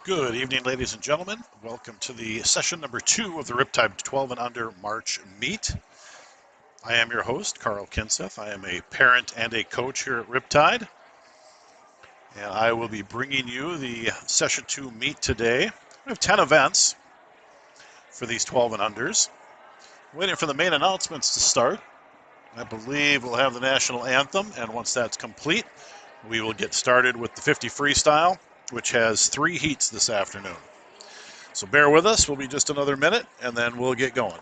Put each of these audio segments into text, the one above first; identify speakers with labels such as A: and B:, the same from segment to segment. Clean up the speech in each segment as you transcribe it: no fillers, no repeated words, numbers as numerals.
A: Good evening, ladies and gentlemen. Welcome to the session number 2 of the Riptide 12 and under March meet. I am your host, Carl Kinseth. I am a parent and a coach here at Riptide, and I will be bringing you the session 2 meet today. We have 10 events for these 12 and unders. Waiting for the main announcements to start. I believe we'll have the national anthem, and once that's complete, we will get started with the 50 freestyle, which has 3 heats this afternoon. So bear with us. We'll be just another minute, and then we'll get going.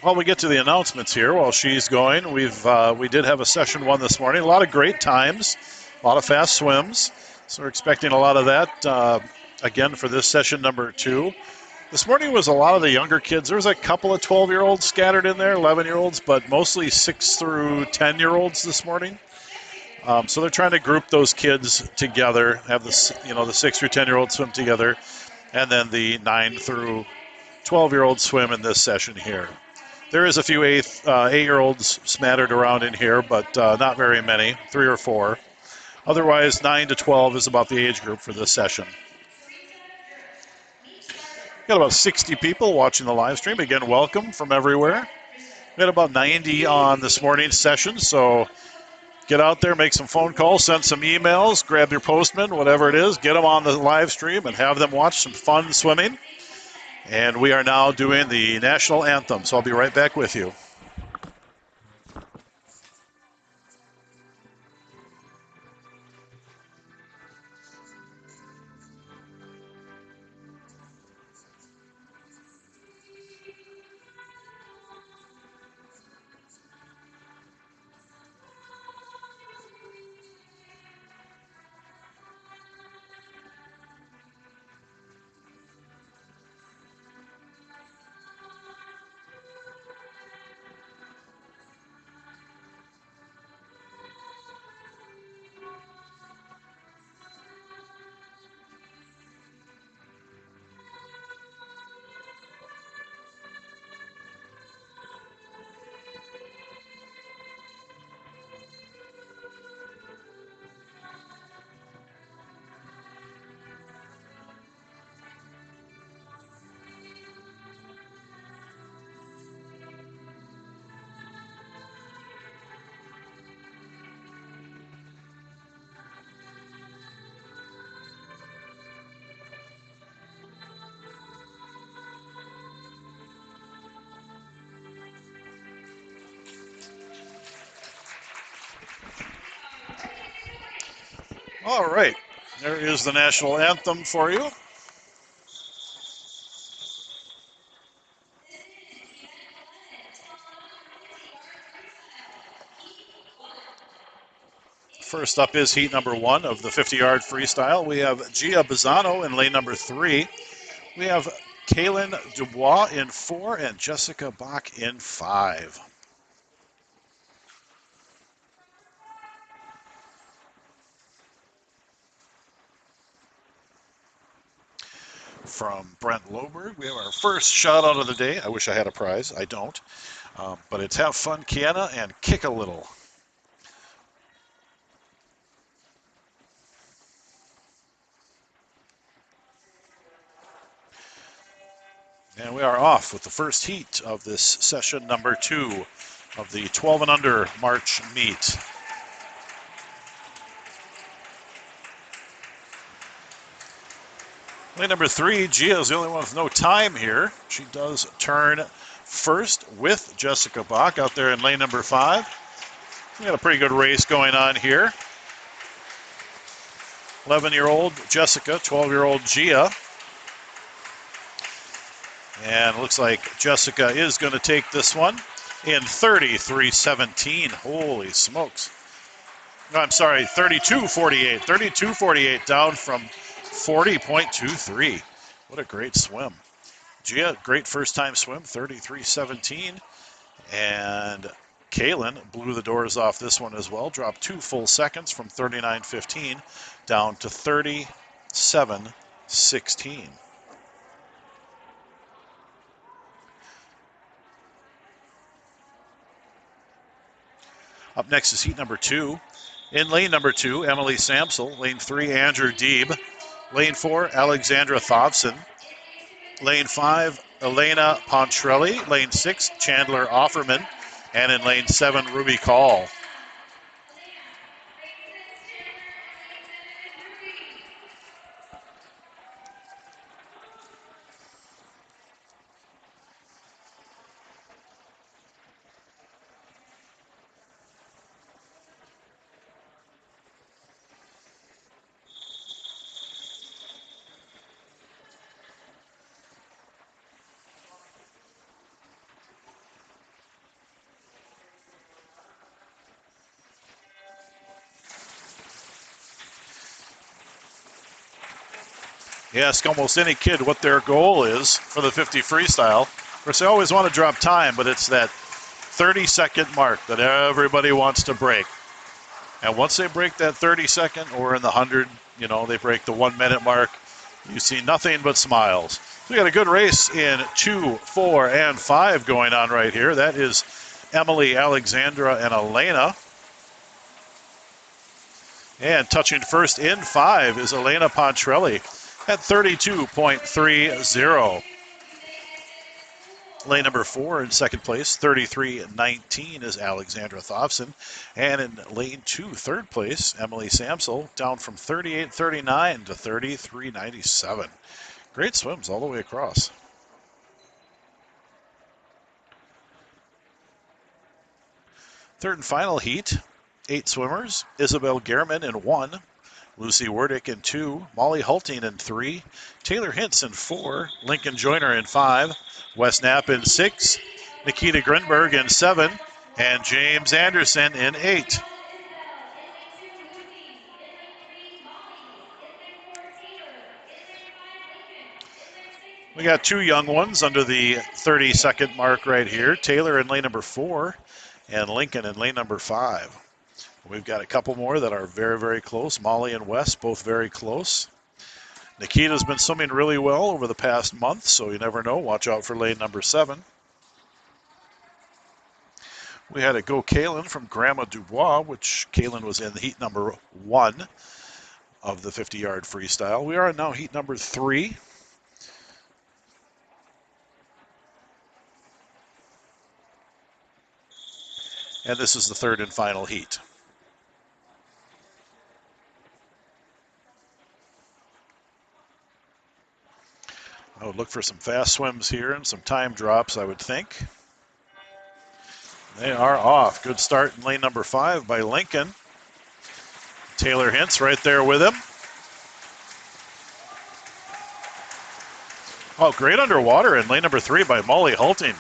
A: While we get to the announcements here, while she's going, we did have a session 1 this morning. A lot of great times, a lot of fast swims. So we're expecting a lot of that again for this session number 2. This morning was a lot of the younger kids. There was a couple of 12-year-olds scattered in there, 11-year-olds, but mostly 6 through 10-year-olds this morning. So they're trying to group those kids together, have the 6 through 10-year-olds swim together, and then the 9 through 12-year-olds swim in this session here. There is a few 8-year-olds smattered around in here, but not very many, 3 or 4. Otherwise, 9 to 12 is about the age group for this session. Got about 60 people watching the live stream. Again, welcome from everywhere. We had about 90 on this morning's session, so get out there, make some phone calls, send some emails, grab your postman, whatever it is, get them on the live stream and have them watch some fun swimming. And we are now doing the national anthem, so I'll be right back with you. All right, there is the national anthem for you. First up is heat number 1 of the 50-yard freestyle. We have Gia Bizzano in lane number 3. We have Kaylin Dubois in 4 and Jessica Bach in 5. From Brent Loberg, we have our first shout out of the day. I wish I had a prize. I don't. But it's have fun, Kiana, and kick a little. And we are off with the first heat of this session number 2 of the 12 and under March meet. Lane number 3, Gia is the only one with no time here. She does turn first with Jessica Bach out there in lane number 5. We got a pretty good race going on here. 11-year-old Jessica, 12-year-old Gia. And it looks like Jessica is going to take this one in 33.17. Holy smokes. No, I'm sorry, 32.48. 32.48 down from 40.23. What a great swim. Gia, great first time swim, 33.17. And Kaylin blew the doors off this one as well. Dropped 2 full seconds from 39.15 down to 37.16. Up next is heat number 2. In lane number 2, Emily Samsel. Lane 3, Andrew Deeb. Lane 4, Alexandra Thompson. Lane 5, Elena Pontrelli. Lane 6, Chandler Offerman. And in lane 7, Ruby Call. You ask almost any kid what their goal is for the 50 freestyle. Of course, they always want to drop time, but it's that 30-second mark that everybody wants to break. And once they break that 30-second, or in the 100, they break the 1 minute mark, you see nothing but smiles. So we got a good race in 2, 4, and 5 going on right here. That is Emily, Alexandra, and Elena. And touching first in 5 is Elena Pontrelli at 32.30. Lane number 4 in second place, 33.19 is Alexandra Thompson. And in lane 2, third place, Emily Samsel, down from 38.39 to 33.97. Great swims all the way across. Third and final heat, 8 swimmers. Isabel Gehrman in 1. Lucy Werdick in 2, Molly Hulting in 3, Taylor Hintz in 4, Lincoln Joyner in 5, Wes Knapp in 6, Nikita Grinberg in 7, and James Anderson in 8. We got 2 young ones under the 30-second mark right here. Taylor in lane number 4 and Lincoln in lane number 5. We've got a couple more that are very, very close. Molly and Wes, both very close. Nikita's been swimming really well over the past month, so you never know. Watch out for lane number 7. We had a Go Kaylin from Grandma Dubois, which Kaylin was in heat number 1 of the 50-yard freestyle. We are now heat number 3. And this is the third and final heat. I would look for some fast swims here and some time drops, I would think. They are off. Good start in lane number 5 by Lincoln. Taylor Hintz right there with him. Oh, great underwater in lane number 3 by Molly Hulting.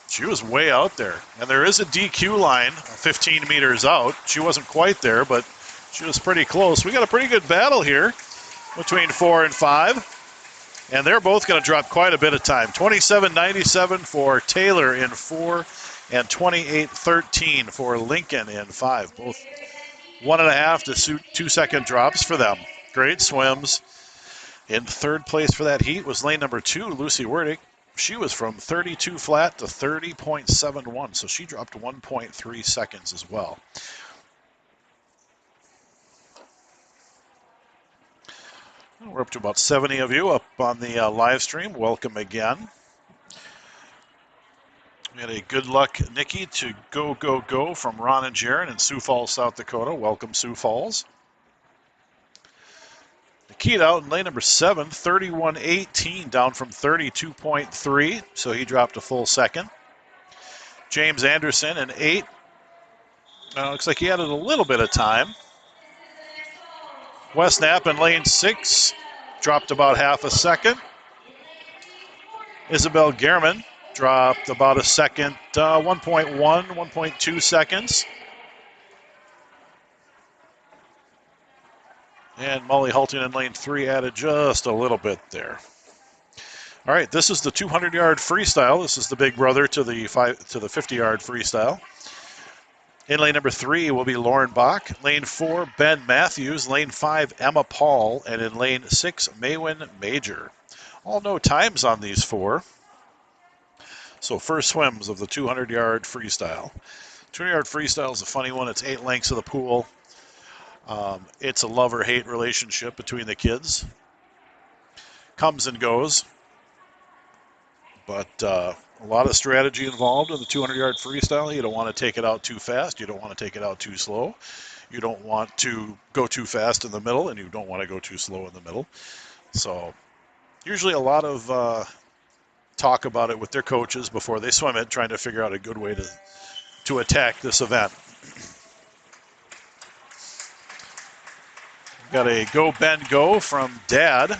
A: She was way out there. And there is a DQ line 15 meters out. She wasn't quite there, but she was pretty close. We got a pretty good battle here between 4 and 5. And they're both going to drop quite a bit of time. 27.97 for Taylor in 4 and 28.13 for Lincoln in 5. Both 1.5 to 2 second drops for them. Great swims. In third place for that heat was lane number 2, Lucy Werdick. She was from 32 flat to 30.71, so she dropped 1.3 seconds as well. We're up to about 70 of you up on the live stream. Welcome again. We had a good luck Nikki to go, go, go from Ron and Jaron in Sioux Falls, South Dakota. Welcome, Sioux Falls. Nikita out in lane number 7, 31.18, down from 32.3, so he dropped a full second. James Anderson in 8. Looks like he added a little bit of time. Wes Knapp in lane 6, dropped about half a second. Isabel Gehrman dropped about a second, 1.1, 1.2 seconds. And Molly Hulting in lane 3 added just a little bit there. All right, this is the 200-yard freestyle. This is the big brother to the 50-yard freestyle. In lane number 3 will be Lauren Bach. Lane 4, Ben Matthews. Lane 5, Emma Paul. And in lane 6, Maywin Major. All no times on these 4. So first swims of the 200-yard freestyle. 200-yard freestyle is a funny one. It's 8 lengths of the pool. It's a love or hate relationship between the kids. Comes and goes. But a lot of strategy involved in the 200-yard freestyle. You don't want to take it out too fast. You don't want to take it out too slow. You don't want to go too fast in the middle, and you don't want to go too slow in the middle. So usually a lot of talk about it with their coaches before they swim it, trying to figure out a good way to attack this event. Got a go, Ben, go from Dad. Well,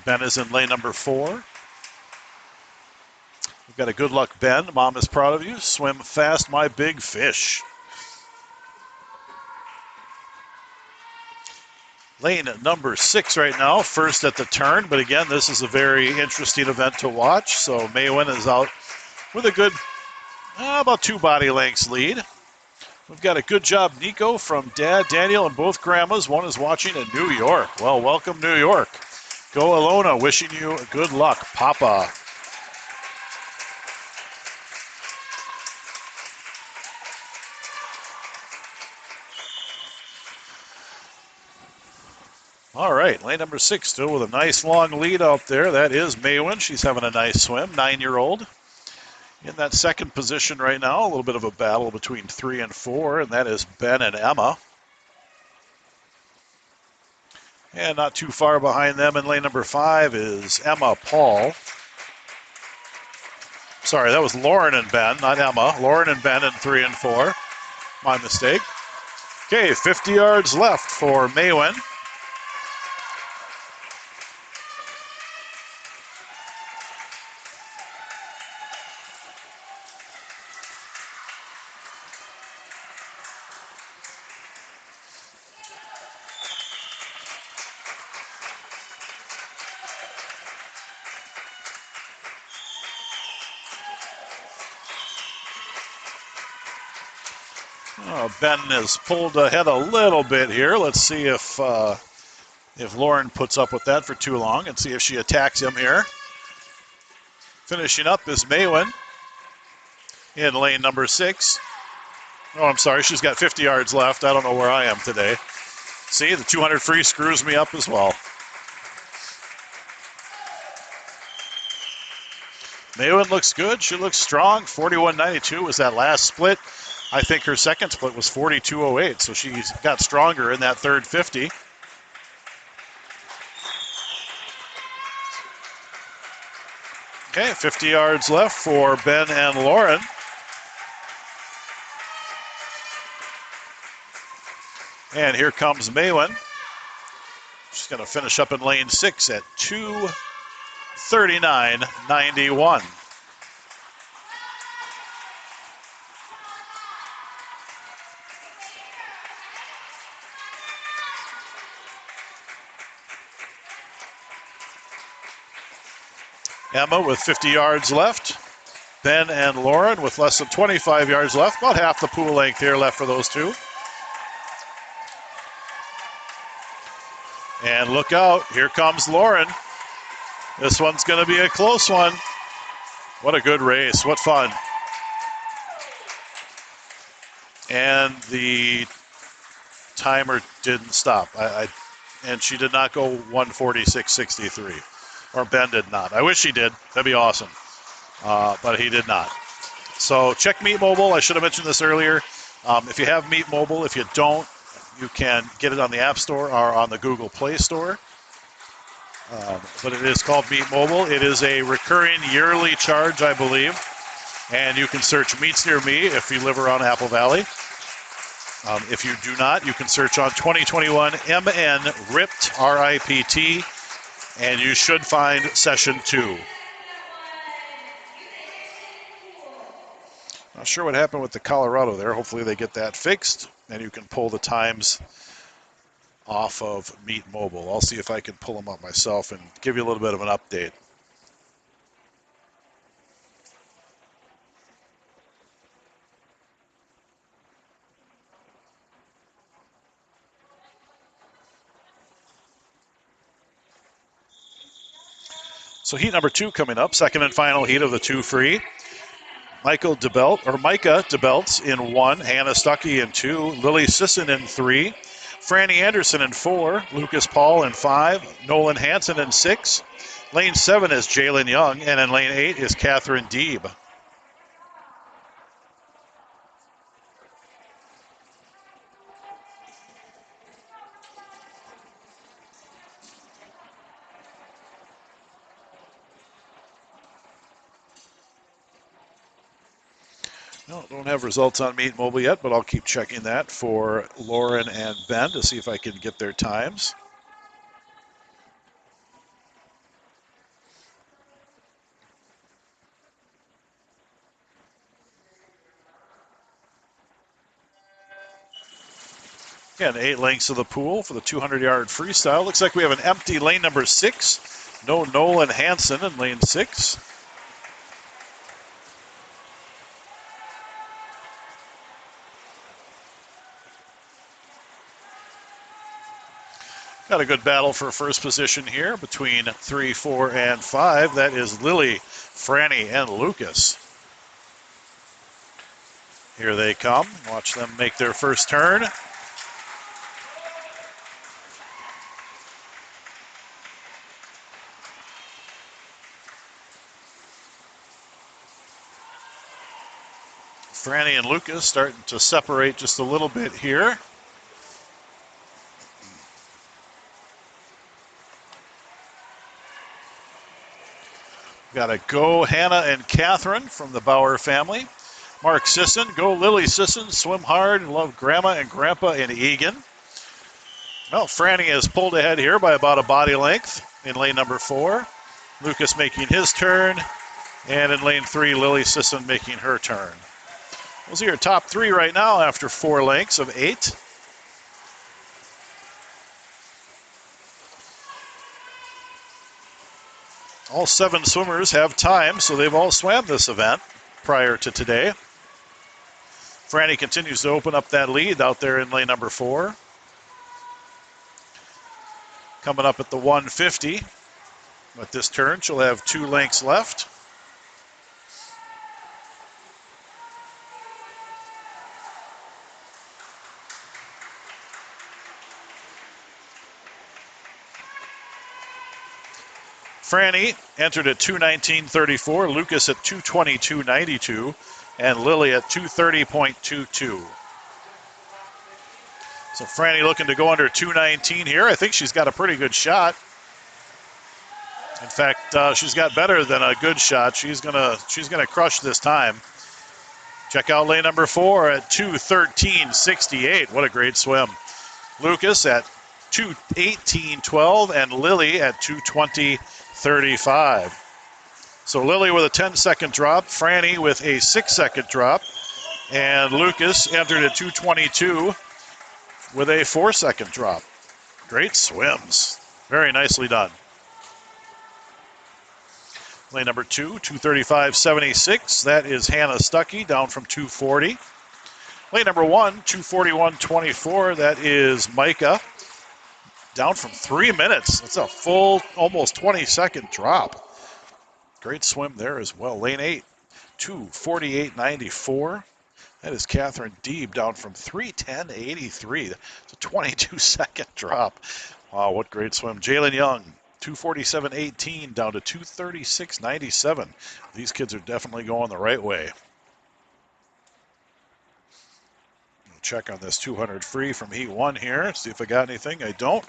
A: Ben is in lane number 4. We've got a good luck, Ben. Mom is proud of you. Swim fast, my big fish. Lane number 6 right now, first at the turn. But again, this is a very interesting event to watch. So Maywin is out with a good, about 2 body lengths lead. We've got a good job, Nico, from Dad, Daniel, and both grandmas. One is watching in New York. Well, welcome, New York. Go, Alona. Wishing you good luck, Papa. All right, lane number 6 still with a nice long lead out there. That is Maywin. She's having a nice swim, 9-year-old. In that second position right now, a little bit of a battle between 3 and 4, and that is Ben and Emma. And not too far behind them in lane number 5 is Emma Paul. Sorry, that was Lauren and Ben, not Emma. Lauren and Ben in 3 and 4. My mistake. Okay, 50 yards left for Maywin. Ben has pulled ahead a little bit here. Let's see if Lauren puts up with that for too long and see if she attacks him here. Finishing up is Maywin in lane number 6. Oh, I'm sorry. She's got 50 yards left. I don't know where I am today. See, the 200 free screws me up as well. Maywin looks good. She looks strong. 41.92 was that last split. I think her second split was 42.08, so she's got stronger in that third 50. Okay, 50 yards left for Ben and Lauren. And here comes Maywin. She's going to finish up in lane 6 at 2:39.91. Emma with 50 yards left. Ben and Lauren with less than 25 yards left. About half the pool length here left for those two. And look out, here comes Lauren. This one's going to be a close one. What a good race, what fun. And the timer didn't stop. and she did not go 146.63. Or Ben did not. I wish he did. That'd be awesome. But he did not. So check Meet Mobile. I should have mentioned this earlier. If you have Meet Mobile, if you don't, you can get it on the App Store or on the Google Play Store. But it is called Meet Mobile. It is a recurring yearly charge, I believe. And you can search Meets Near Me if you live around Apple Valley. If you do not, you can search on 2021 MN Ripped, R-I-P-T, and you should find session 2. Not sure what happened with the Colorado there. Hopefully they get that fixed, and you can pull the times off of Meet Mobile. I'll see if I can pull them up myself and give you a little bit of an update. So heat number 2 coming up, second and final heat of the 2 free. Micah DeBelts in 1, Hannah Stuckey in 2, Lily Sisson in 3, Franny Anderson in 4, Lucas Paul in 5, Nolan Hansen in 6, lane 7 is Jalen Young, and in lane 8 is Catherine Deeb. No, don't have results on Meet Mobile yet, but I'll keep checking that for Lauren and Ben to see if I can get their times. Again, 8 lengths of the pool for the 200-yard freestyle. Looks like we have an empty lane number 6. No Nolan Hansen in lane 6. Got a good battle for first position here between 3, 4, and 5. That is Lily, Franny, and Lucas. Here they come. Watch them make their first turn. Franny and Lucas starting to separate just a little bit here. Got a go Hannah and Catherine from the Bauer family. Mark Sisson, go Lily Sisson, swim hard and love Grandma and Grandpa in Egan. Well, Franny has pulled ahead here by about a body length in lane number 4. Lucas making his turn, and in lane 3, Lily Sisson making her turn. Those are your top 3 right now after 4 lengths of 8. All 7 swimmers have time, so they've all swam this event prior to today. Franny continues to open up that lead out there in lane number 4. Coming up at the 150. With this turn, she'll have 2 lengths left. Franny entered at 2:19.34, Lucas at 2:22.92, and Lily at 2:30.22. So Franny looking to go under 2:19 here. I think she's got a pretty good shot. In fact, she's got better than a good shot. She's gonna crush this time. Check out lane number 4 at 2:13.68. What a great swim. Lucas at 2:18.12 and Lily at 2:20.35. So Lily with a 10-second drop, Franny with a 6-second drop, and Lucas entered at 2:22 with a 4-second drop. Great swims. Very nicely done. Lane number 2, 2:35.76. That is Hannah Stuckey, down from 2:40. Lane number 1, 2:41.24. That is Micah, down from 3 minutes. That's a full, almost 20-second drop. Great swim there as well. Lane 8, 2:48.94. That is Catherine Deeb, down from 3:10.83. It's a 22-second drop. Wow, what great swim. Jalen Young, 247.18 down to 236.97. These kids are definitely going the right way. Check on this 200 free from heat 1 here. See if I got anything. I don't.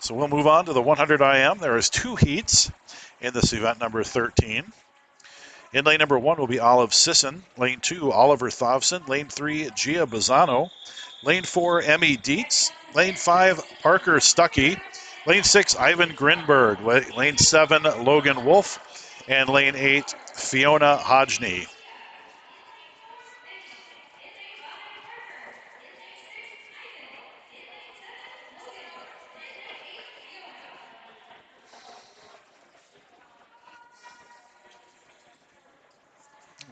A: So we'll move on to the 100 IM. There is 2 heats in this event number 13. In lane number 1 will be Olive Sisson. Lane 2, Oliver Thovson. Lane 3, Gia Bazzano. Lane 4, Emmy Dietz. Lane 5, Parker Stuckey. Lane 6, Ivan Grinberg. Lane 7, Logan Wolf. And lane 8, Fiona Hodgney.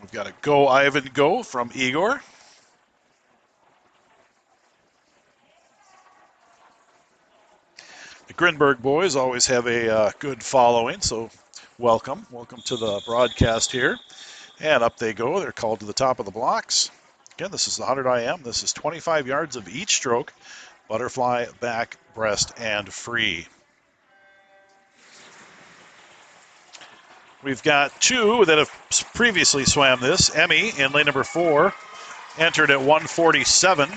A: We've got a Go Ivan Go from Igor. The Grinberg boys always have a good following, so welcome. Welcome to the broadcast here. And up they go. They're called to the top of the blocks. Again, this is the 100 IM. This is 25 yards of each stroke, butterfly, back, breast, and free. We've got 2 that have previously swam this. Emmy in lane number 4 entered at 147.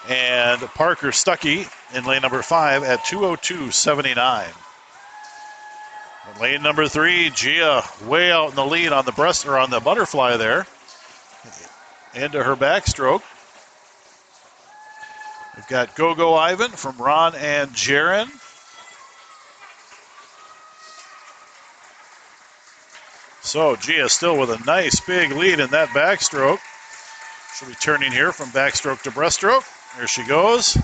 A: And Parker Stuckey in lane number 5 at 202.79. Lane number 3, Gia way out in the lead on the breast or on the butterfly there. Into her backstroke. We've got Go Ivan from Ron and Jaron. So Gia still with a nice big lead in that backstroke. She'll be turning here from backstroke to breaststroke. There she goes.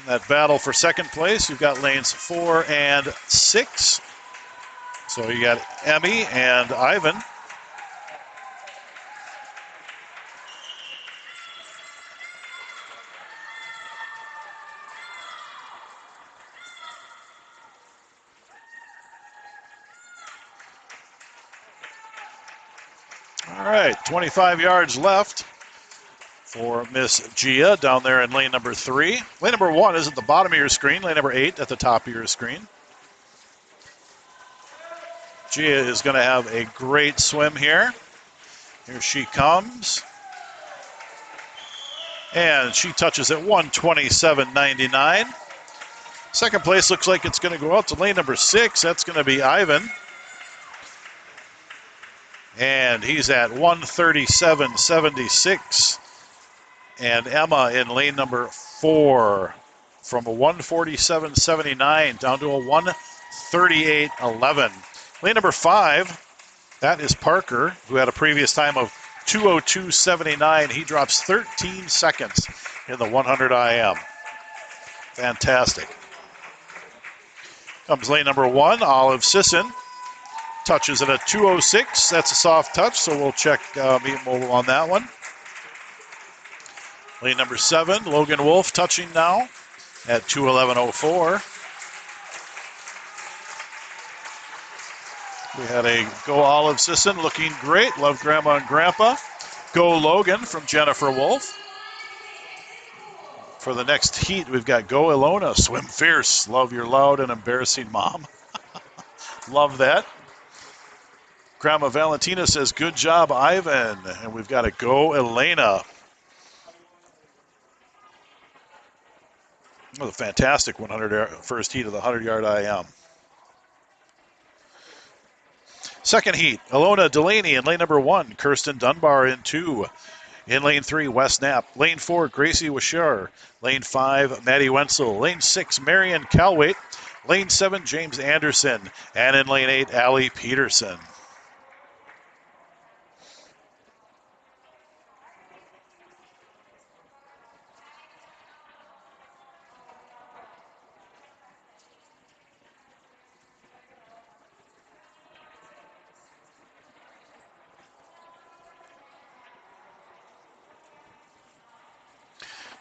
A: In that battle for second place, you've got lanes 4 and 6. So you got Emmy and Ivan. All right, 25 yards left for Miss Gia down there in lane number 3. Lane number 1 is at the bottom of your screen. Lane number 8 at the top of your screen. Gia is going to have a great swim here. Here she comes. And she touches at 127.99. Second place looks like it's going to go out to lane number 6. That's going to be Ivan. And he's at 137.76. And Emma in lane number 4 from a 147.79 down to a 138.11. Lane number 5, that is Parker, who had a previous time of 202.79. He drops 13 seconds in the 100 IM. Fantastic. Comes lane number 1, Olive Sisson. Touches at a 206. That's a soft touch, so we'll check meet mobile on that one. Lane number 7, Logan Wolf touching now at 211.04. We had a Go Olive Sisson looking great. Love Grandma and Grandpa. Go Logan from Jennifer Wolf. For the next heat, we've got Go Ilona, Swim Fierce. Love your loud and embarrassing mom. Love that. Grandma Valentina says, good job, Ivan. And we've got a Go Elena. Oh, the fantastic 100 first heat of the 100-yard IM. Second heat, Ilona Delaney in lane number 1. Kirsten Dunbar in 2. In lane 3, Wes Knapp. Lane 4, Gracie Washar. Lane 5, Maddie Wenzel. Lane 6, Marion Calwait. Lane 7, James Anderson. And in lane 8, Allie Peterson.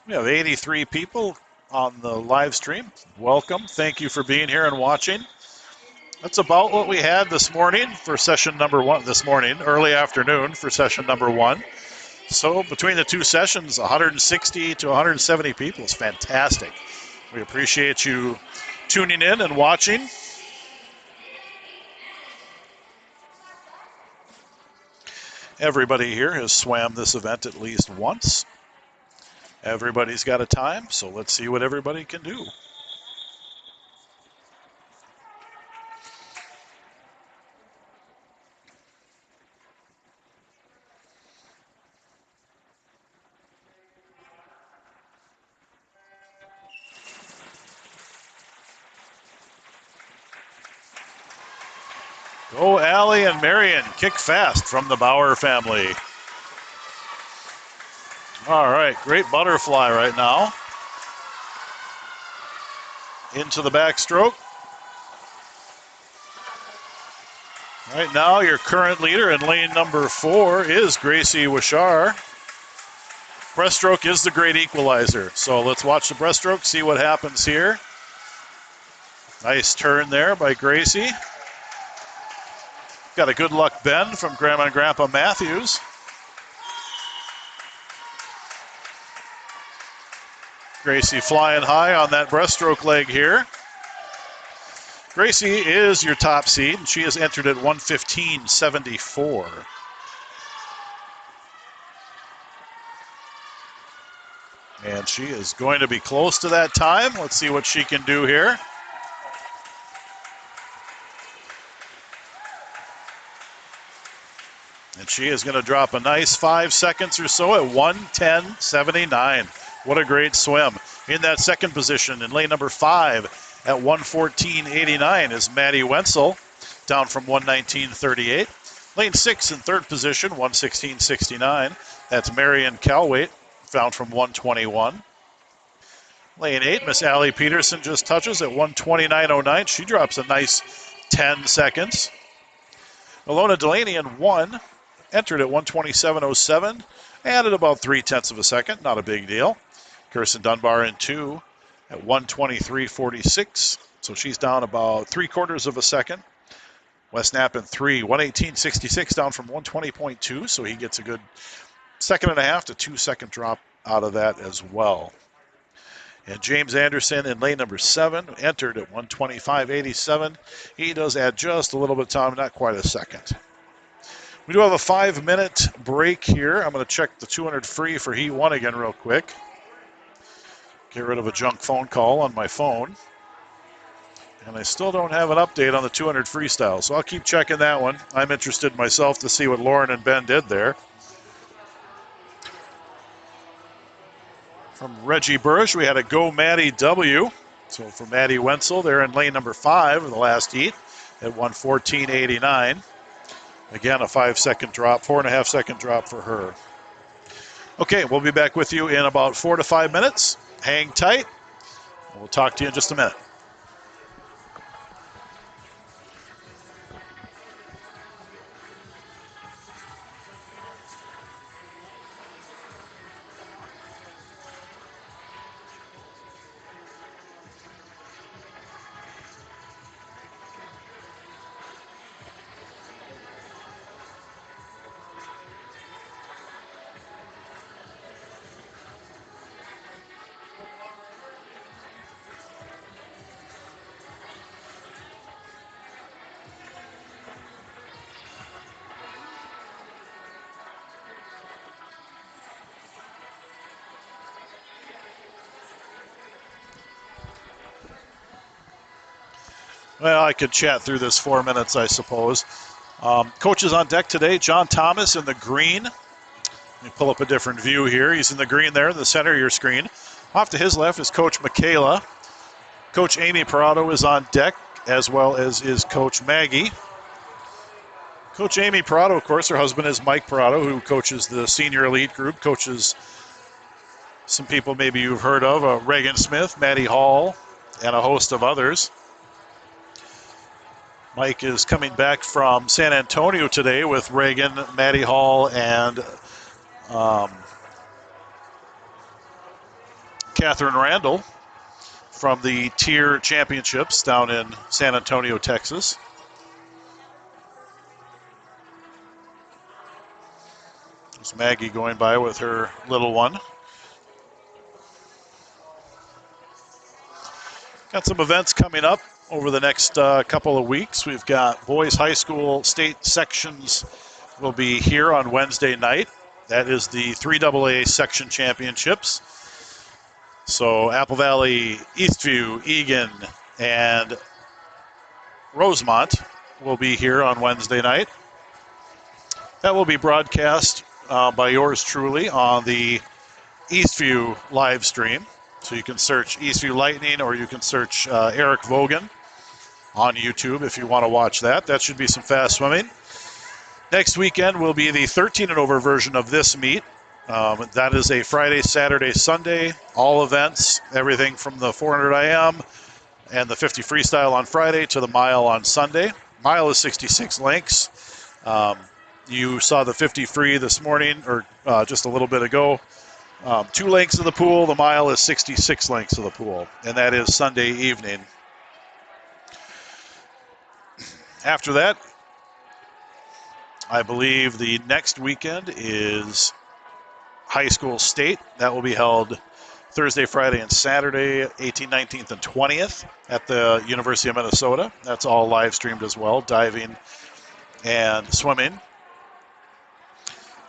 A: We have 83 people on the live stream. Welcome. Thank you for being here and watching. That's about what we had this morning for session number 1 this morning, early afternoon for session number 1. So between the two sessions, 160 to 170 people is fantastic. We appreciate you tuning in and watching. Everybody here has swam this event at least once. Everybody's got a time, so let's see what everybody can do. Go Allie and Marion, kick fast from the Bauer family. All right, great butterfly right now. Into the backstroke. Right now, your current leader in lane number 4 is Gracie Wishar. Breaststroke is the great equalizer. So let's watch the breaststroke, see what happens here. Nice turn there by Gracie. Got a good luck bend from Grandma and Grandpa Matthews. Gracie flying high on that breaststroke leg here. Gracie is your top seed, and she is entered at 1:15.74. And she is going to be close to that time. Let's see what she can do here. And she is going to drop a nice 5 seconds or so at 1:10.79. What a great swim. In that second position in lane number 5 at 1:14.89 is Maddie Wenzel, down from 1:19.38. Lane 6 in third position, 1:16.69. That's Marion Calwait, down from 1:21. Lane 8, Miss Allie Peterson just touches at 1:29.09. She drops a nice 10 seconds. Alona Delaney in 1, entered at 1:27.07, added about 0.3 of a second, not a big deal. Kirsten Dunbar in 2 at 1:23.46, so she's down about 3/4 of a second. Wes Knapp in 3, 1:18.66, down from 1:20.2, so he gets a good 1.5 to 2 second drop out of that as well. And James Anderson in lane number 7, entered at 1:25.87. He does add just a little bit of time, not quite a second. We do have a 5-minute break here. I'm going to check the 200 free for Heat 1 again real quick. Get rid of a junk phone call on my phone. And I still don't have an update on the 200 freestyle, so I'll keep checking that one. I'm interested myself to see what Lauren and Ben did there. From Reggie Burrish, we had a Go Maddie W. So for Maddie Wenzel, they're in lane number 5 of the last heat at 1:14.89. Again, a 5-second drop, 4.5 second drop for her. Okay, we'll be back with you in about 4 to 5 minutes. Hang tight. We'll talk to you in just a minute. Well, I could chat through this 4 minutes, I suppose. Coaches on deck today, John Thomas in the green. Let me pull up a different view here. He's in the green there in the center of your screen. Off to his left is Coach Michaela. Coach Amy Parado is on deck, as well as is Coach Maggie. Coach Amy Parado, of course, her husband is Mike Parado, who coaches the senior elite group, coaches some people maybe you've heard of, Reagan Smith, Maddie Hall, and a host of others. Mike is coming back from San Antonio today with Reagan, Maddie Hall, and Catherine Randall from the tier championships down in San Antonio, Texas. There's Maggie going by with her little one. Got some events coming up over the next couple of weeks. We've got boys high school state sections will be here on Wednesday night. That is the 3AA section championships. So Apple Valley, Eastview, Egan, and Rosemont will be here on Wednesday night. That will be broadcast by yours truly on the Eastview live stream. So you can search Eastview Lightning or you can search Eric Vogan on YouTube if you want to watch that. That should be some fast swimming. Next weekend will be the 13 and over version of this meet. That is a Friday, Saturday, Sunday, all events, everything from the 400 IM and the 50 freestyle on Friday to the mile on Sunday. Mile is 66 lengths. You saw the 50 free this morning or just a little bit ago. 2 lengths of the pool. The mile is 66 lengths of the pool, and that is Sunday evening. After that, I believe the next weekend is high school state. That will be held Thursday, Friday, and Saturday, 18th, 19th, and 20th at the University of Minnesota. That's all live streamed as well, diving and swimming.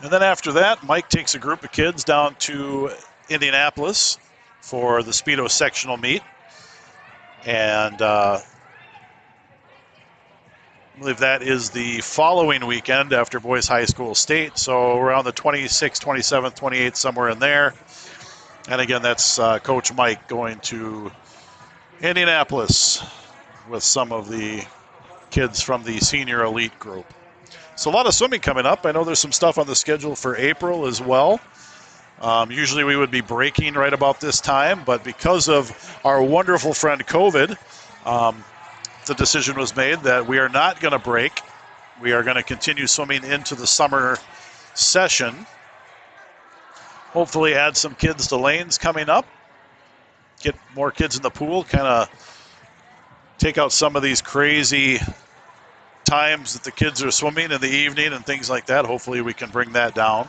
A: And then after that, Mike takes a group of kids down to Indianapolis for the Speedo sectional meet. And I believe that is the following weekend after boys high school state. So around the 26th, 27th, 28th, somewhere in there. And again, that's Coach Mike going to Indianapolis with some of the kids from the senior elite group. So a lot of swimming coming up. I know there's some stuff on the schedule for April as well. Usually we would be breaking right about this time, but because of our wonderful friend COVID, the decision was made that we are not going to break. We are going to continue swimming into the summer session. Hopefully add some kids to lanes coming up. Get more kids in the pool, kind of take out some of these crazy times that the kids are swimming in the evening and things like that. Hopefully we can bring that down.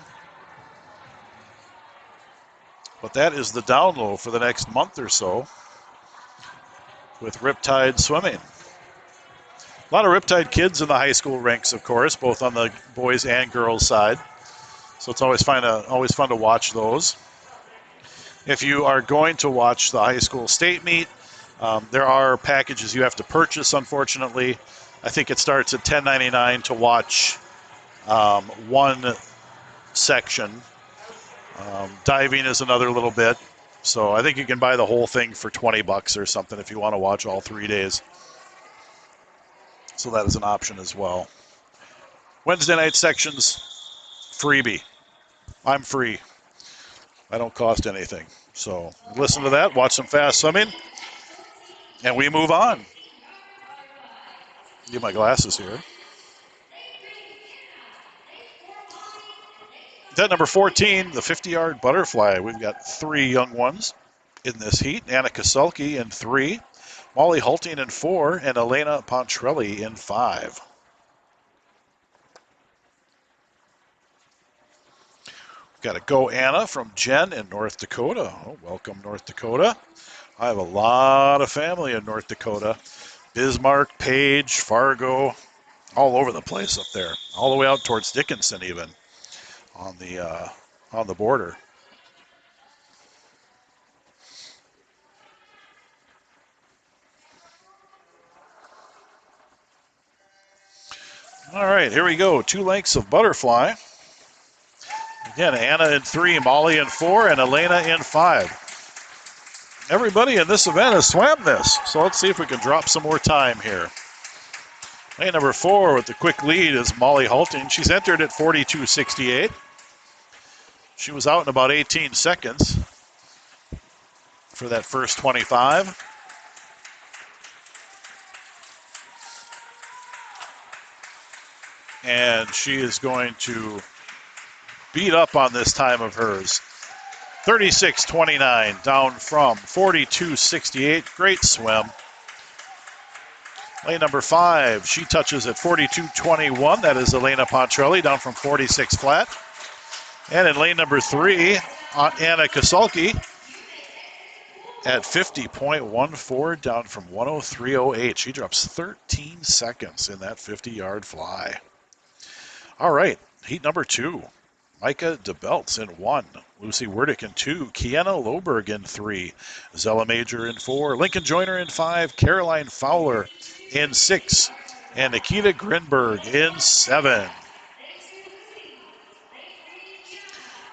A: But that is the down low for the next month or so with Riptide swimming. A lot of Riptide kids in the high school ranks, of course, both on the boys and girls side. So it's always fun to watch those. If you are going to watch the high school state meet, there are packages you have to purchase, unfortunately. I think it starts at $10.99 to watch one section. Diving is another little bit. So I think you can buy the whole thing for $20 or something if you want to watch all 3 days. So that is an option as well. Wednesday night sections, freebie. I'm free. I don't cost anything. So listen to that, watch some fast swimming, and we move on. Get my glasses here. Event number 14, the 50-yard butterfly. We've got 3 young ones in this heat. Anna Kasulki in 3, Molly Hulting in 4, and Elena Pontrelli in 5. We've got a Go Anna from Jen in North Dakota. Oh, welcome, North Dakota. I have a lot of family in North Dakota. Bismarck, Page, Fargo, all over the place up there. All the way out towards Dickinson even on the border. All right, here we go. 2 lengths of butterfly. Again, Anna in 3, Molly in 4, and Elena in 5. Everybody in this event has swam this, so let's see if we can drop some more time here. Lane number 4 with the quick lead is Molly Hulting. She's entered at 42.68. She was out in about 18 seconds for that first 25. And she is going to beat up on this time of hers. 36.29 down from 42.68. Great swim. Lane number 5, she touches at 42.21. That is Elena Pontrelli down from 46 flat. And in lane number 3, Anna Kasulki at 50.14, down from 103.08. She drops 13 seconds in that 50-yard fly. All right, heat number 2. Micah DeBelts in 1, Lucy Werdick in 2, Kiana Loberg in 3, Zella Major in 4, Lincoln Joyner in 5, Caroline Fowler in 6, and Nikita Grinberg in 7.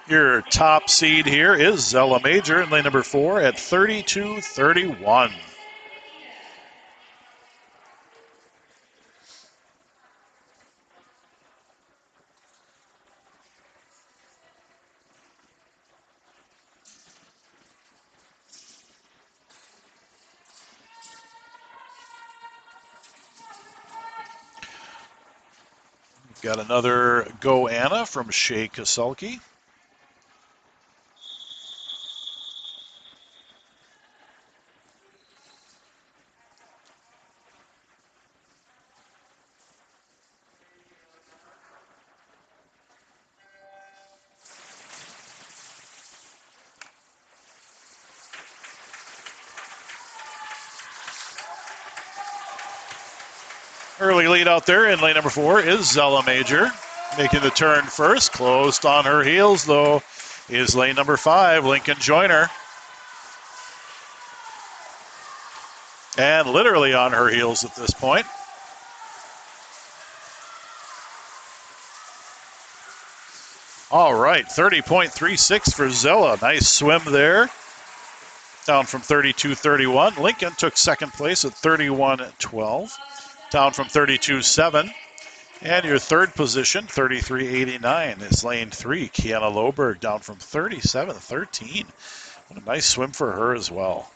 A: Your top seed here is Zella Major in lane number 4 at 32.31. Got another Go Anna from Shea Kasulki. Early lead out there in lane number 4 is Zella Major. Making the turn first. Closed on her heels, though, is lane number 5, Lincoln Joyner. And literally on her heels at this point. All right, 30.36 for Zella. Nice swim there. Down from 32.31. Lincoln took second place at 31.12. Down from 32.7. And your third position, 33.89, is lane 3, Kiana Loberg, down from 37.13. What a nice swim for her as well.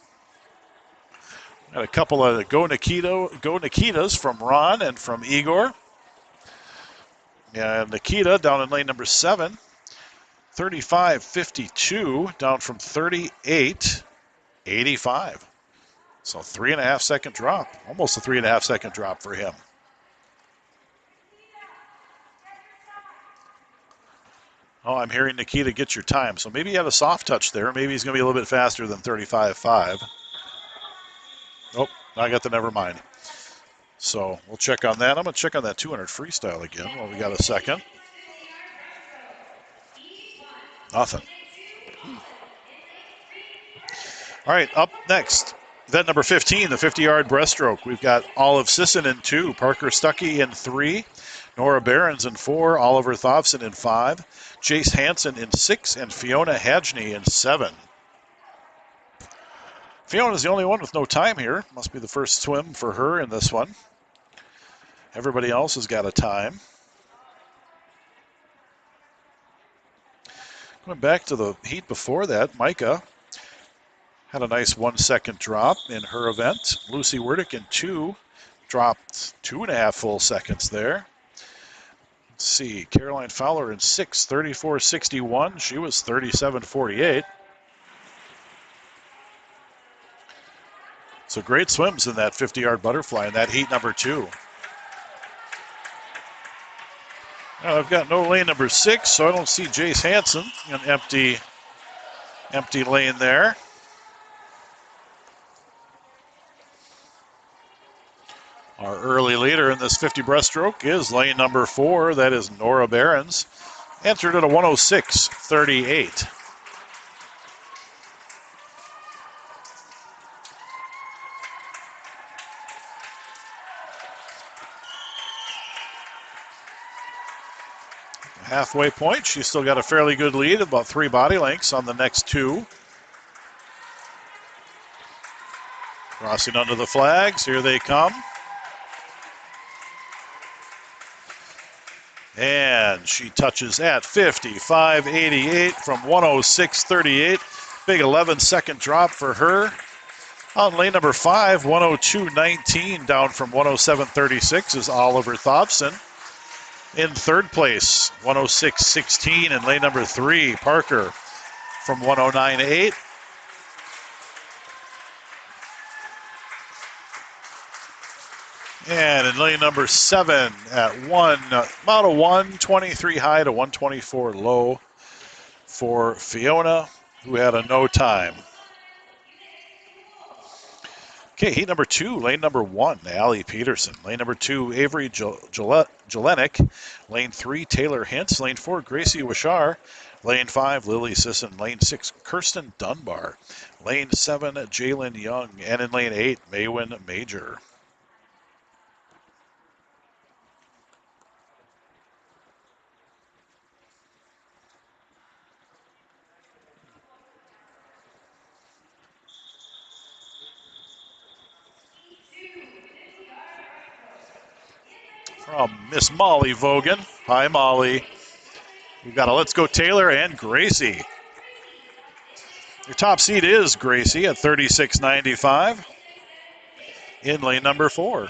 A: Got a couple of Go Nikitas from Ron and from Igor. And Nikita down in lane number 7, 35.52, down from 38.85. So 3.5 second drop, almost a 3.5 second drop for him. Oh, I'm hearing Nikita get your time. So maybe he had a soft touch there. Maybe he's going to be a little bit faster than 35.5. Nope, I got the never mind. So we'll check on that. I'm going to check on that 200 freestyle again while we got a second. Nothing. All right, up next, event number 15, the 50-yard breaststroke. We've got Olive Sisson in 2, Parker Stuckey in 3, Nora Behrens in 4, Oliver Thompson in 5, Jace Hansen in 6, and Fiona Hadjney in 7. Fiona's the only one with no time here. Must be the first swim for her in this one. Everybody else has got a time. Going back to the heat before that, Micah had a nice 1 second drop in her event. Lucy Werdick in 2 dropped 2.5 full seconds there. Let's see, Caroline Fowler in 6, 34.61. She was 37.48. So great swims in that 50-yard butterfly in that heat number 2. Now I've got no lane number 6, so I don't see Jace Hansen. An empty lane there. Our early leader in this 50 breaststroke is lane number 4. That is Nora Behrens. Entered at a 106.38. Halfway point, she's still got a fairly good lead, about 3 body lengths on the next 2. Crossing under the flags, here they come. And she touches at 55.88 from 106.38. Big 11-second drop for her. On lane number 5, 102.19, down from 107.36 is Oliver Thompson. In third place, 106.16 in lane number 3, Parker from 109.8. And in lane number 7 at about a 123 high to 124 low for Fiona, who had a no time. Okay, heat number 2, lane number 1, Allie Peterson. Lane number 2, Avery Jelenic. Lane 3, Taylor Hintz. Lane 4, Gracie Wishar. Lane 5, Lily Sisson. Lane 6, Kirsten Dunbar. Lane 7, Jalen Young. And in lane 8, Maywin Major. From Miss Molly Vogan. Hi, Molly. We've got a Let's Go Taylor and Gracie. Your top seed is Gracie at 36.95 in lane number 4.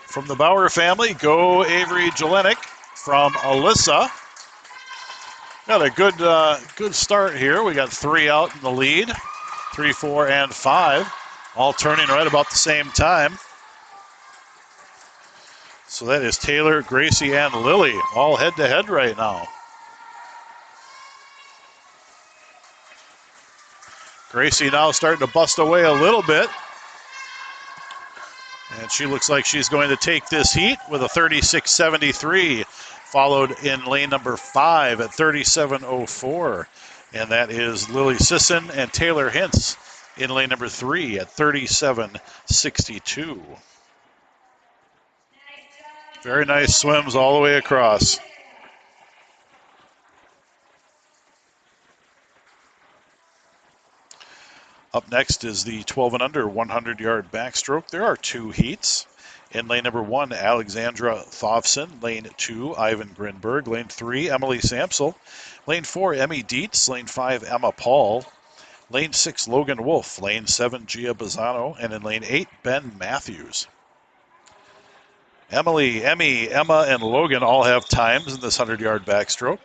A: From the Bauer family, go Avery Jelenic. From Alyssa. Got a good start here. We got 3 out in the lead. 3, 4, and 5. All turning right about the same time. So that is Taylor, Gracie, and Lily all head-to-head right now. Gracie now starting to bust away a little bit. And she looks like she's going to take this heat with a 36.73, followed in lane number 5 at 37.04. And that is Lily Sisson and Taylor Hintz in lane number 3 at 37.62. Very nice swims all the way across. Up next is the 12 and under 100-yard backstroke. There are 2 heats. In lane number 1, Alexandra Thovson. Lane 2, Ivan Grinberg. Lane 3, Emily Samsel. Lane 4, Emmy Dietz. Lane 5, Emma Paul. Lane 6, Logan Wolf. Lane 7, Gia Bazzano. And in lane 8, Ben Matthews. Emily, Emmy, Emma, and Logan all have times in this 100-yard backstroke.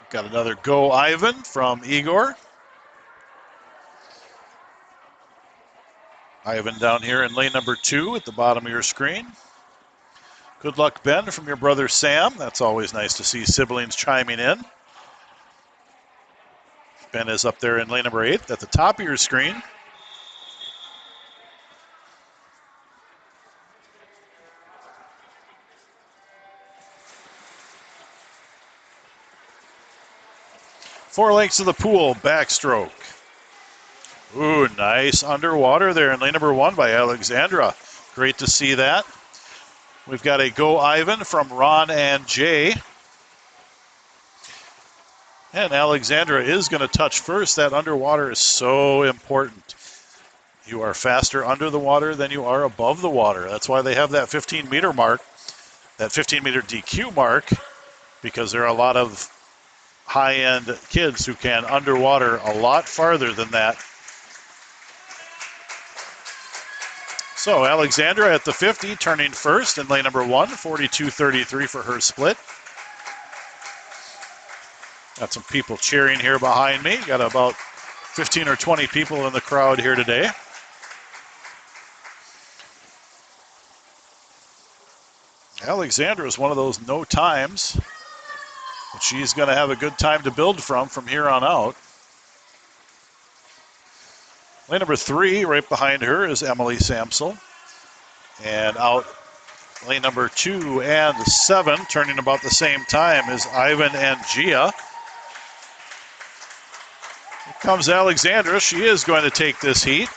A: Got another go Ivan from Igor. Ivan down here in lane number 2 at the bottom of your screen. Good luck, Ben, from your brother Sam. That's always nice to see siblings chiming in. Ben is up there in lane number 8 at the top of your screen. Four lengths of the pool, backstroke. Ooh, nice underwater there in lane number 1 by Alexandra. Great to see that. We've got a go Ivan from Ron and Jay. And Alexandra is going to touch first. That underwater is so important. You are faster under the water than you are above the water. That's why they have that 15-meter mark, that 15-meter DQ mark, because there are a lot of high-end kids who can underwater a lot farther than that. So Alexandra at the 50, turning first in lane number 1, 42.33 for her split. Got some people cheering here behind me. Got about 15 or 20 people in the crowd here today. Alexandra is one of those no times, but she's going to have a good time to build from here on out. Lane number 3, right behind her, is Emily Samsel. And out lane number 2 and 7, turning about the same time, is Ivan and Gia. Here comes Alexandra. She is going to take this heat.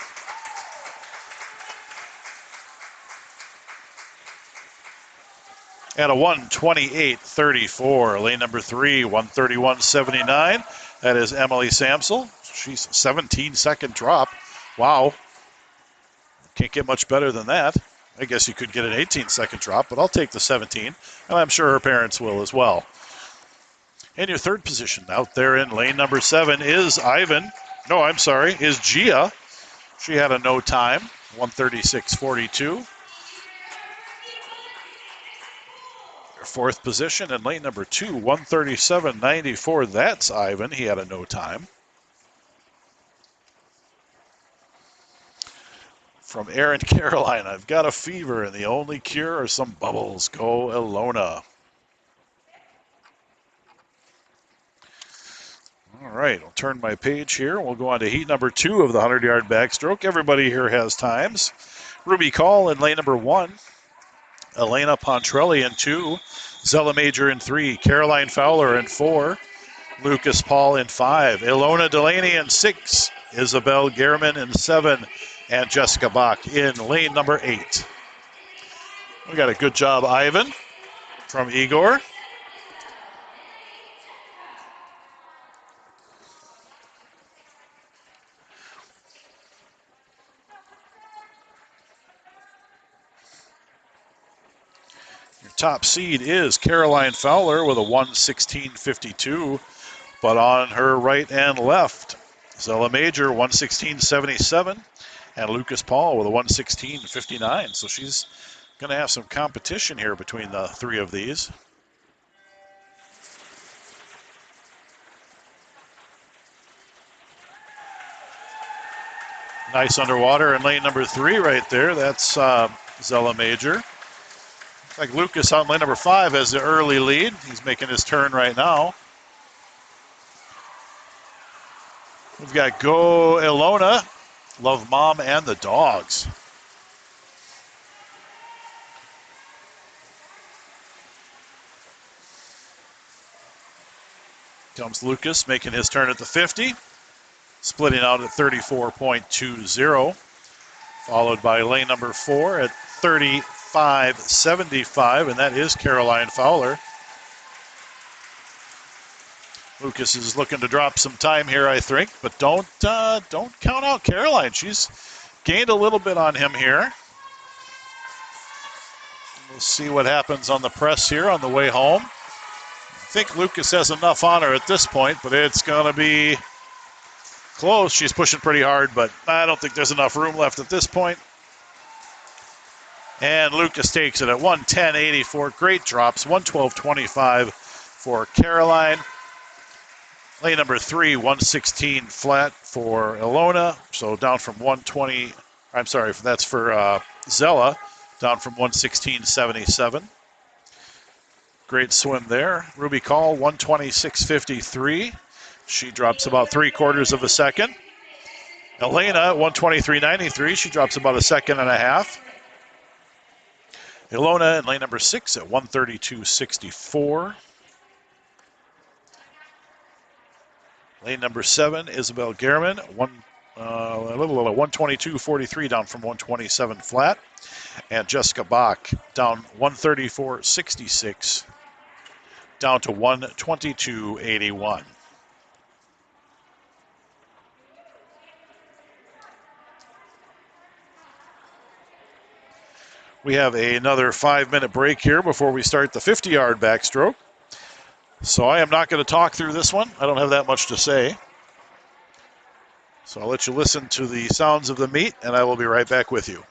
A: At a 1:28.34. Lane number 3, 1:31.79. That is Emily Samsel. She's a 17-second drop. Wow. Can't get much better than that. I guess you could get an 18-second drop, but I'll take the 17, and I'm sure her parents will as well. In your third position out there in lane number 7 is is Gia. She had a no time, 1:36.42. Your fourth position in lane number 2, 1:37.94. That's Ivan. He had a no time. From Aaron Caroline, I've got a fever, and the only cure are some bubbles. Go Ilona. All right, I'll turn my page here. We'll go on to heat number 2 of the 100-yard backstroke. Everybody here has times. Ruby Call in lane number 1. Elena Pontrelli in 2. Zella Major in 3. Caroline Fowler in 4. Lucas Paul in 5. Ilona Delaney in 6. Isabel Gehrman in 7. And Jessica Bach in lane number 8. We got a good job, Ivan, from Igor. Your top seed is Caroline Fowler with a 1:16.52, but on her right and left, Zella Major 1:16.77, and Lucas Paul with a 1:16.59. So she's going to have some competition here between the 3 of these. Nice underwater in lane number 3 right there. That's Zella Major. Looks like Lucas on lane number 5 has the early lead. He's making his turn right now. We've got Go Ilona, Love Mom, and the Dogs. Comes Lucas making his turn at the 50, splitting out at 34.20, followed by lane number 4 at 35.75, and that is Caroline Fowler. Lucas is looking to drop some time here, I think, but don't count out Caroline. She's gained a little bit on him here. We'll see what happens on the press here on the way home. I think Lucas has enough on her at this point, but it's going to be close. She's pushing pretty hard, but I don't think there's enough room left at this point. And Lucas takes it at 1:10.84. Great drops, 1:12.25 for Caroline. Lane number 3, 1:16 flat for Ilona. So down from 1:20, I'm sorry, that's for Zella, down from 1:16.77. Great swim there. Ruby Call, 1:26.53. She drops about 3/4 of a second. Elena at 1:23.93. She drops about a second and a half. Ilona in lane number 6 at 1:32.64. Lane number 7, Isabel Gehrman, a little at 1:22.43, down from 1:27 flat. And Jessica Bach down 1:34.66. Down to 1:22.81. We have another 5-minute break here before we start the 50-yard backstroke. So I am not going to talk through this one. I don't have that much to say. So I'll let you listen to the sounds of the meet, and I will be right back with you.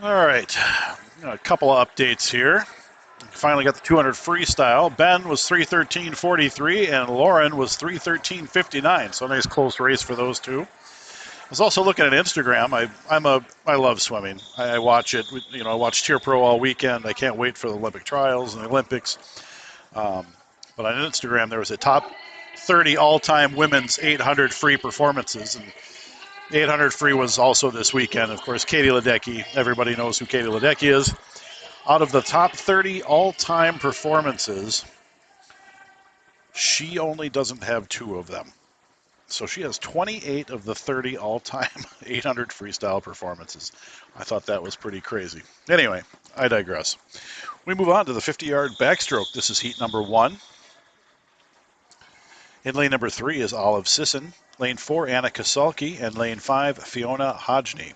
A: All right, a couple of updates here. Finally got the 200 freestyle. Ben was 3:13.43 and Lauren was 3:13.59. So nice close race for those two. I was also looking at Instagram. I love swimming. I watch it. I watch Tier Pro all weekend. I can't wait for the Olympic trials and the Olympics. But on Instagram there was a top 30 all-time women's 800 free performances, and 800 free was also this weekend. Of course, Katie Ledecky. Everybody knows who Katie Ledecky is. Out of the top 30 all-time performances, she only doesn't have 2 of them. So she has 28 of the 30 all-time 800 freestyle performances. I thought that was pretty crazy. Anyway, I digress. We move on to the 50-yard backstroke. This is heat number 1. In lane number 3 is Olive Sisson. Lane 4, Anna Kasalki. And lane 5, Fiona Hodgney.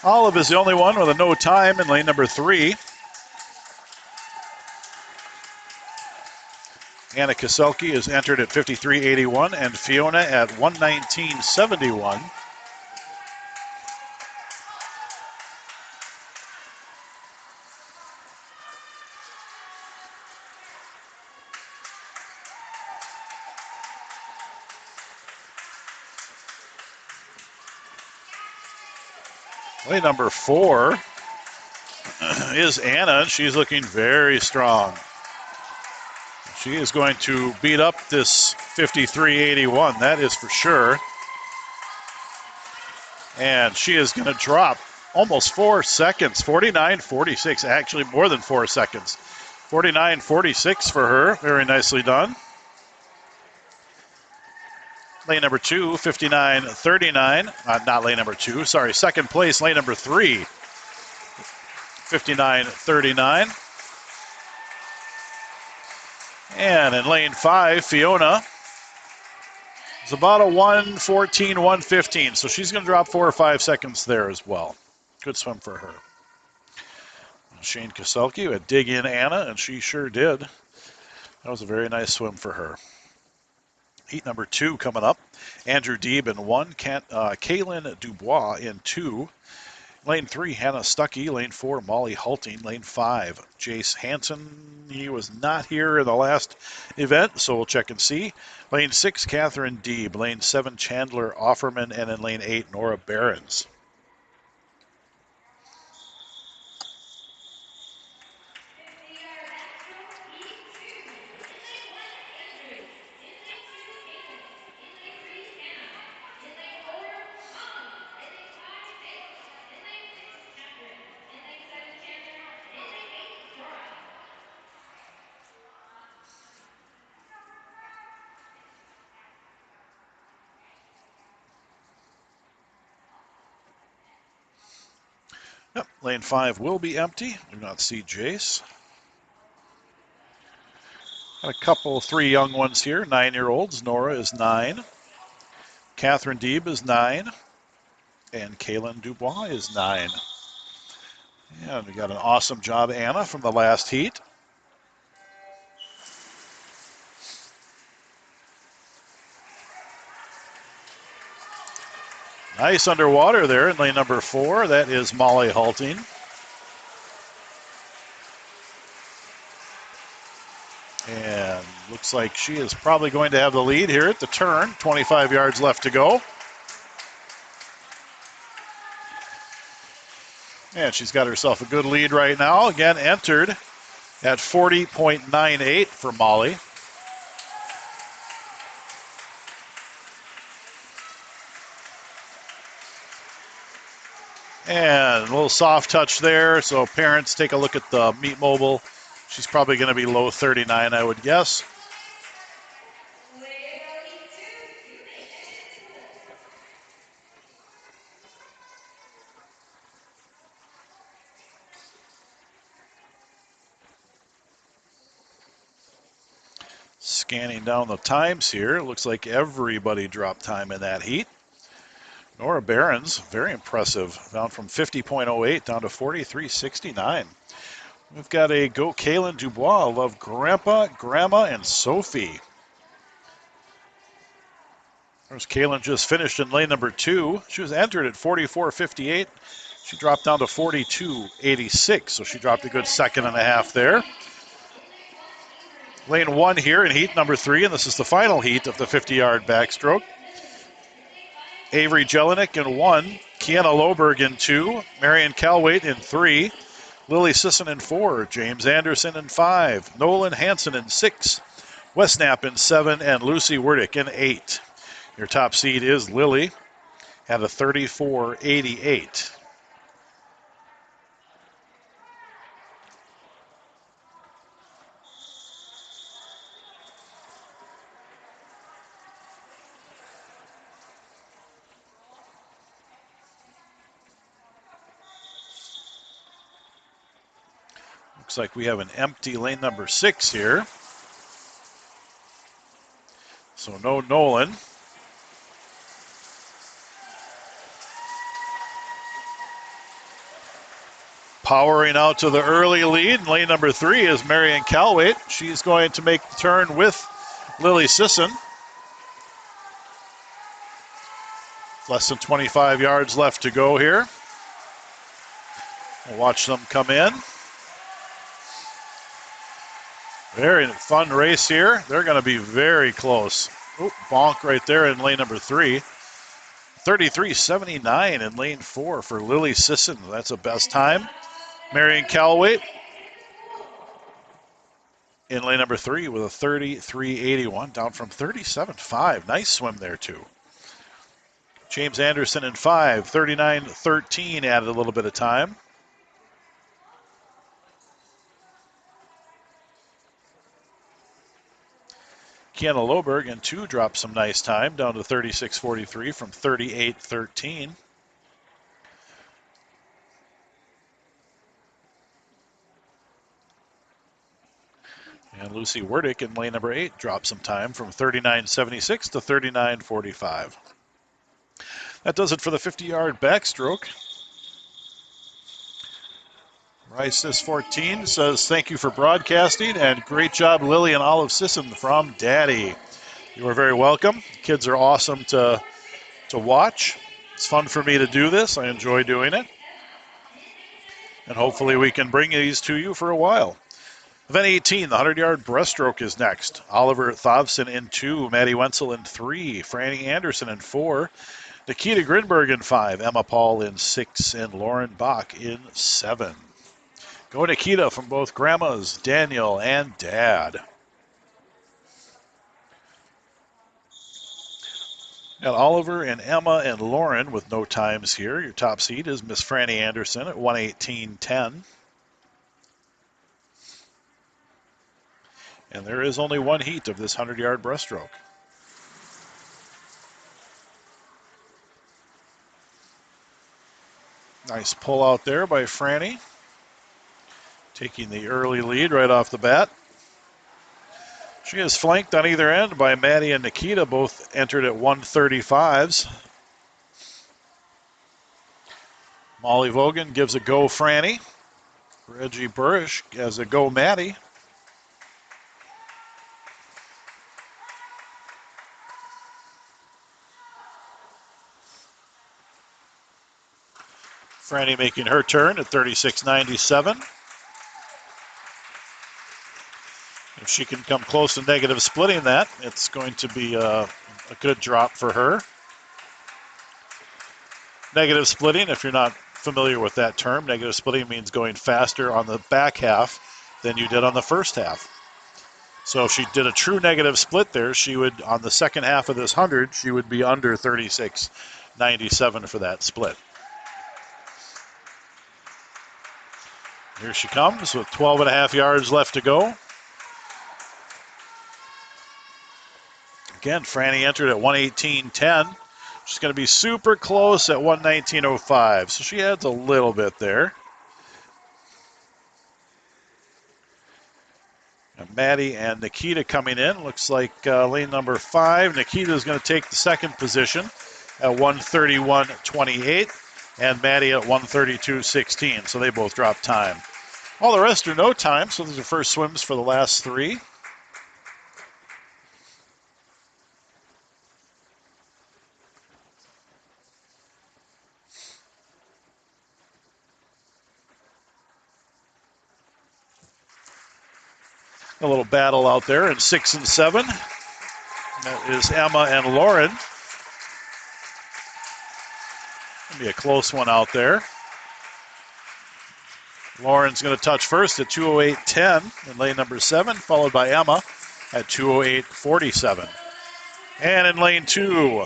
A: Olive is the only one with a no time in lane number 3. Anna Kaselke is entered at 53.81 and Fiona at 119.71. Lane number 4 is Anna. She's looking very strong. She is going to beat up this 53.81, that is for sure. And she is going to drop almost 4 seconds, 49.46, actually more than 4 seconds. 49.46 for her, very nicely done. Lane number 2, 59.39, not lane number 2, sorry, second place, lane number 3, 59.39. And in lane 5, Fiona is about a 1:14, 1:15. So she's going to drop 4 or 5 seconds there as well. Good swim for her. Shane Kaselke would dig in Anna, and she sure did. That was a very nice swim for her. Heat number 2 coming up. Andrew Deeb in 1, Kaylin Dubois in 2. Lane 3, Hannah Stuckey. Lane 4, Molly Halting. Lane 5, Jace Hansen. He was not here in the last event, so we'll check and see. Lane 6, Catherine Deeb. Lane 7, Chandler Offerman. And in lane 8, Nora Behrens. Yep, lane 5 will be empty. Do not see Jace. Got a couple, 3 young ones here. 9-year-olds. Nora is 9. Catherine Deeb is 9. And Kaylin Dubois is 9. And we got an awesome job, Anna, from the last heat. Nice underwater there in lane number 4. That is Molly Halting. And looks like she is probably going to have the lead here at the turn. 25 yards left to go. And she's got herself a good lead right now. Again, entered at 40.98 for Molly. And a little soft touch there. So parents, take a look at the Meet Mobile. She's probably going to be low 39, I would guess. Scanning down the times here. It looks like everybody dropped time in that heat. Nora Behrens, very impressive. Down from 50.08 down to 43.69. We've got a Go Kaylin Dubois. Love Grandpa, Grandma, and Sophie. There's Kaylin, just finished in lane number 2. She was entered at 44.58. She dropped down to 42.86, so she dropped a good second and a half there. Lane 1 here in heat number 3, and this is the final heat of the 50-yard backstroke. Avery Jelinek in 1, Kiana Loberg in 2, Marion Calwaite in 3, Lily Sisson in 4, James Anderson in 5, Nolan Hansen in 6, Wes Knapp in 7, and Lucy Werdick in 8. Your top seed is Lily at a 34.88. Looks like we have an empty lane number 6 here. So no Nolan. Powering out to the early lead in lane number 3 is Marion Calwaite. She's going to make the turn with Lily Sisson. Less than 25 yards left to go here. We'll watch them come in. Very fun race here. They're going to be very close. Oh, bonk right there in lane number 3. 33.79 in lane 4 for Lily Sisson. That's a best time. Marion Calwaite in lane number 3 with a 33.81, down from 37.5. Nice swim there, too. James Anderson in 5, 39.13, added a little bit of time. Kiana Loberg in 2 dropped some nice time, down to 36.43 from 38.13. And Lucy Werdick in lane number 8 dropped some time from 39.76 to 39.45. That does it for the 50-yard backstroke. Rice14 says, thank you for broadcasting, and great job, Lily and Olive Sisson from Daddy. You are very welcome. Kids are awesome to watch. It's fun for me to do this. I enjoy doing it. And hopefully we can bring these to you for a while. Event 18, the 100-yard breaststroke is next. Oliver Thovson in 2, Maddie Wenzel in 3, Franny Anderson in 4, Nikita Grinberg in 5, Emma Paul in 6, and Lauren Bach in 7. Go Nikita from both grandmas, Daniel and Dad. Got Oliver and Emma and Lauren with no times here. Your top seed is Miss Franny Anderson at 1:18.10. And there is only one heat of this 100-yard breaststroke. Nice pull out there by Franny. Taking the early lead right off the bat. She is flanked on either end by Maddie and Nikita, both entered at 1:35s. Molly Vogan gives a go Franny. Reggie Burrish has a go Maddie. Franny making her turn at 36.97. If she can come close to negative splitting that, it's going to be a good drop for her. Negative splitting, if you're not familiar with that term, negative splitting means going faster on the back half than you did on the first half. So if she did a true negative split there, she would, on the second half of this 100, she would be under 36.97 for that split. Here she comes with 12.5 yards left to go. Again, Franny entered at 1:18.10. She's going to be super close at 1:19.05, so she adds a little bit there. And Maddie and Nikita coming in. Looks like lane number 5. Nikita is going to take the second position at 1:31.28, and Maddie at 1:32.16, so they both drop time. All the rest are no time, so these are first swims for the last three. A little battle out there in 6 and 7. That is Emma and Lauren. Gonna be a close one out there. Lauren's going to touch first at 2:08.10 in lane number 7, followed by Emma at 2:08.47. And in lane 2,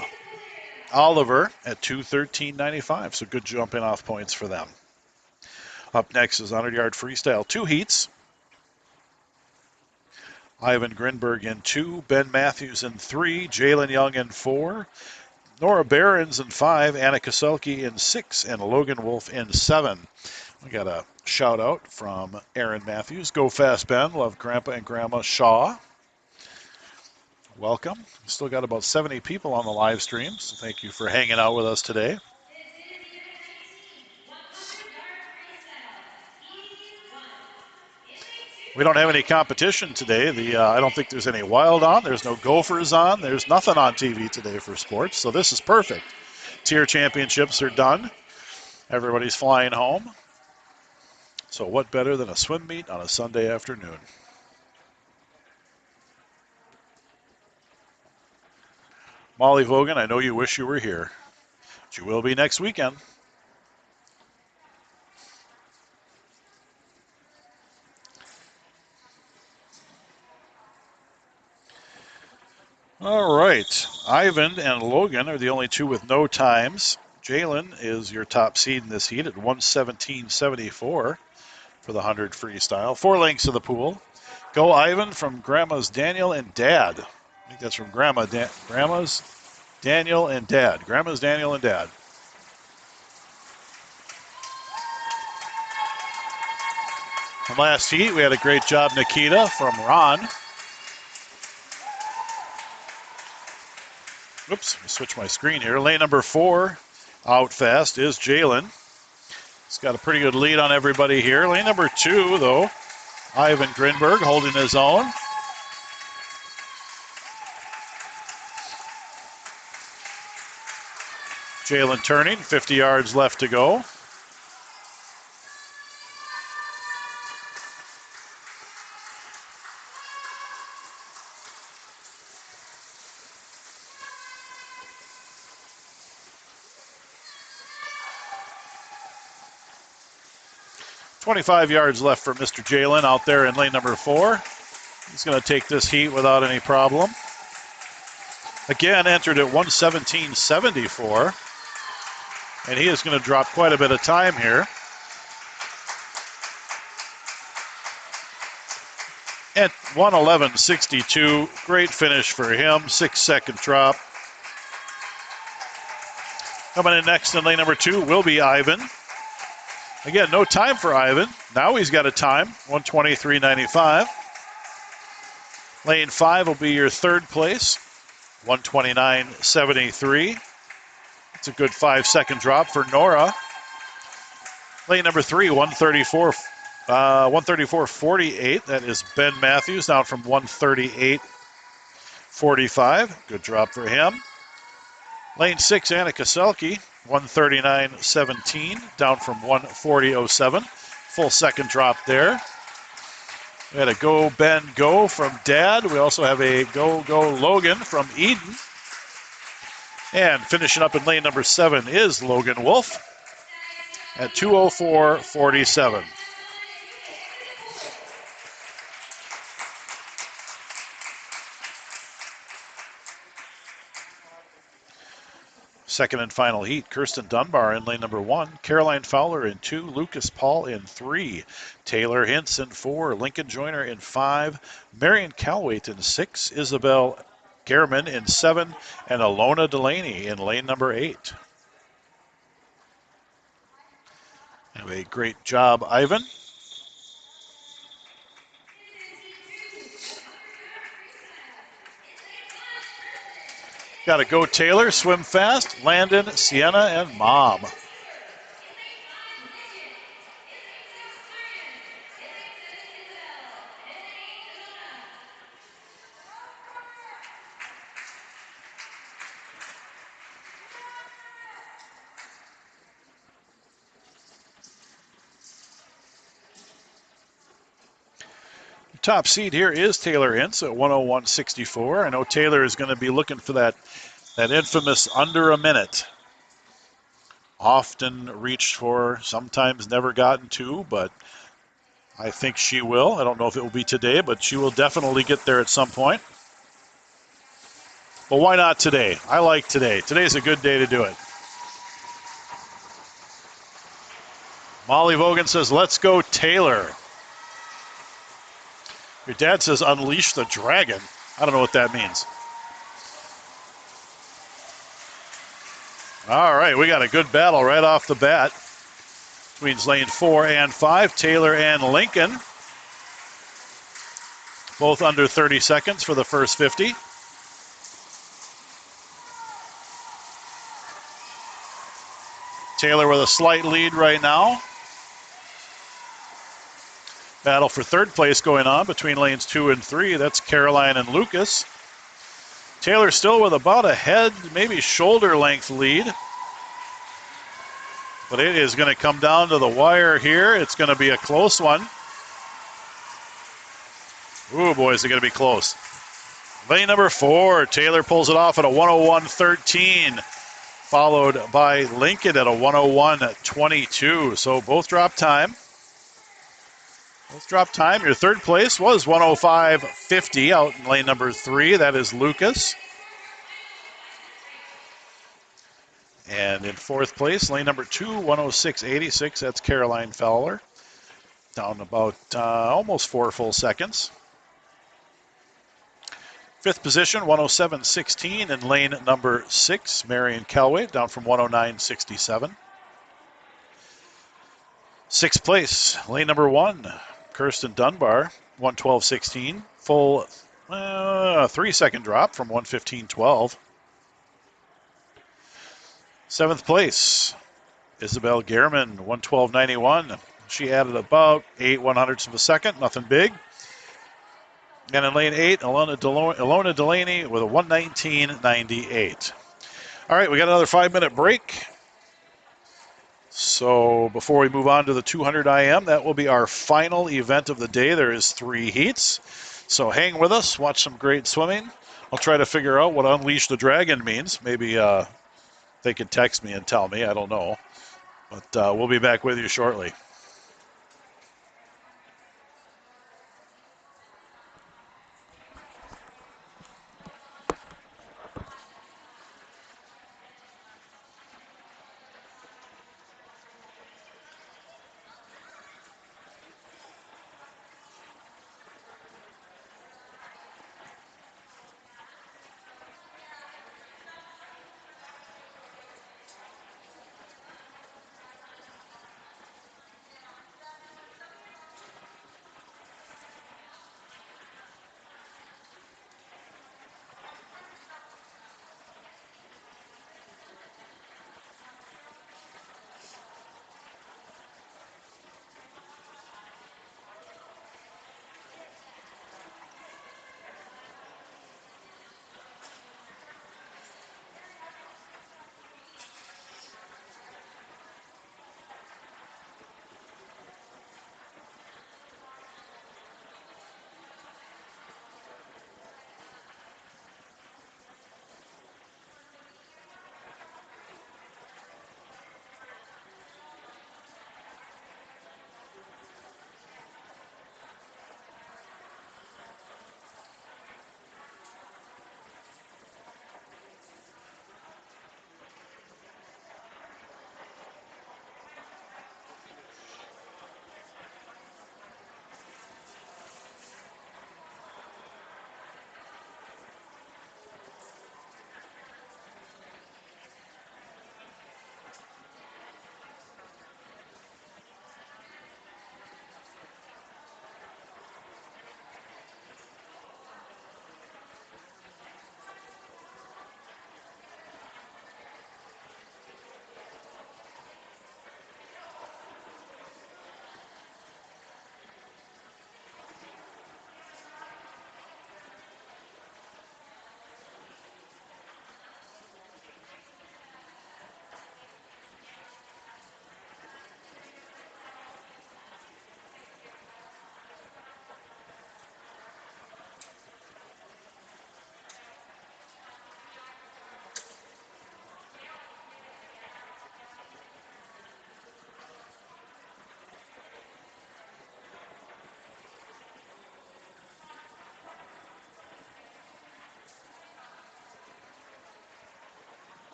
A: Oliver at 2:13.95. So good jumping off points for them. Up next is 100-yard freestyle. 2 heats. Ivan Grinberg in 2, Ben Matthews in 3, Jalen Young in 4, Nora Behrens in 5, Anna Koselke in 6, and Logan Wolf in 7. We got a shout out from Aaron Matthews. Go fast, Ben. Love Grandpa and Grandma Shaw. Welcome. We still got about 70 people on the live stream, so thank you for hanging out with us today. We don't have any competition today. I don't think there's any wild on. There's no gophers on. There's nothing on TV today for sports, so this is perfect. Tier championships are done. Everybody's flying home. So what better than a swim meet on a Sunday afternoon? Molly Vogan, I know you wish you were here, but you will be next weekend. All right, Ivan and Logan are the only two with no times. Jalen is your top seed in this heat at 117.74 for the 100 freestyle. 4 lengths of the pool. Go Ivan from Grandma's Daniel and Dad. I think that's from Grandma's Daniel and Dad. Grandma's Daniel and Dad. From last heat, we had a great job, Nikita, from Ron. Oops, I switched my screen here. Lane number 4, out fast, is Jalen. He's got a pretty good lead on everybody here. Lane number 2, though, Ivan Grinberg holding his own. Jalen turning, 50 yards left to go. .25 yards left for Mr. Jalen out there in lane number 4. He's going to take this heat without any problem. Again, entered at 117.74. And he is going to drop quite a bit of time here. At 111.62, great finish for him, 6-second drop. Coming in next in lane number 2 will be Ivan. Again, no time for Ivan. Now he's got a time, 123.95. Lane 5 will be your third place, 129.73. It's a good 5-second drop for Nora. Lane number 3, 134.48. That is Ben Matthews, down from 138.45. Good drop for him. Lane 6, Anna Koselke, 139.17, down from 140.07. Full second drop there. We had a Go Ben Go from Dad. We also have a Go Logan from Eden. And finishing up in lane number 7 is Logan Wolf at 2:04.47. Second and final heat, Kirsten Dunbar in lane number 1, Caroline Fowler in 2, Lucas Paul in 3, Taylor Hintz in 4, Lincoln Joyner in 5, Marion Calwaite in 6, Isabel Gehrman in 7, and Alona Delaney in lane number 8. Have a great job, Ivan. Got to go Taylor, swim fast, Landon, Sienna, and Mom. Top seed here is Taylor Ince at 101.64. I know Taylor is going to be looking for that infamous under a minute. Often reached for, sometimes never gotten to, but I think she will. I don't know if it will be today, but she will definitely get there at some point. But why not today? I like today. Today's a good day to do it. Molly Vogan says, let's go Taylor. Your dad says, unleash the dragon. I don't know what that means. All right, we got a good battle right off the bat between lane 4 and 5, Taylor and Lincoln. Both under 30 seconds for the first 50. Taylor with a slight lead right now. Battle for third place going on between lanes 2 and 3. That's Caroline and Lucas. Taylor still with about a head, maybe shoulder length lead. But it is going to come down to the wire here. It's going to be a close one. Ooh, boys, they're going to be close. Lane number 4, Taylor pulls it off at a 101.13, followed by Lincoln at a 101.22. So both drop time. Your third place was 105.50 out in lane number 3. That is Lucas. And in fourth place, lane number 2, 106.86. That's Caroline Fowler. Down about almost 4 full seconds. Fifth position, 107.16 in lane number 6, Marion Calway, down from 109.67. Sixth place, lane number 1, Kirsten Dunbar, 112.16. Full 3-second drop from 115.12. Seventh place, Isabel Gehrman, 112.91. She added about 8/100ths of a second, nothing big. And in lane 8, Ilona Delaney with a 119.98. All right, we got another 5-minute break. So before we move on to the 200 IM, that will be our final event of the day. There is 3 heats. So hang with us, watch some great swimming. I'll try to figure out what Unleash the Dragon means. Maybe they can text me and tell me. I don't know. But we'll be back with you shortly.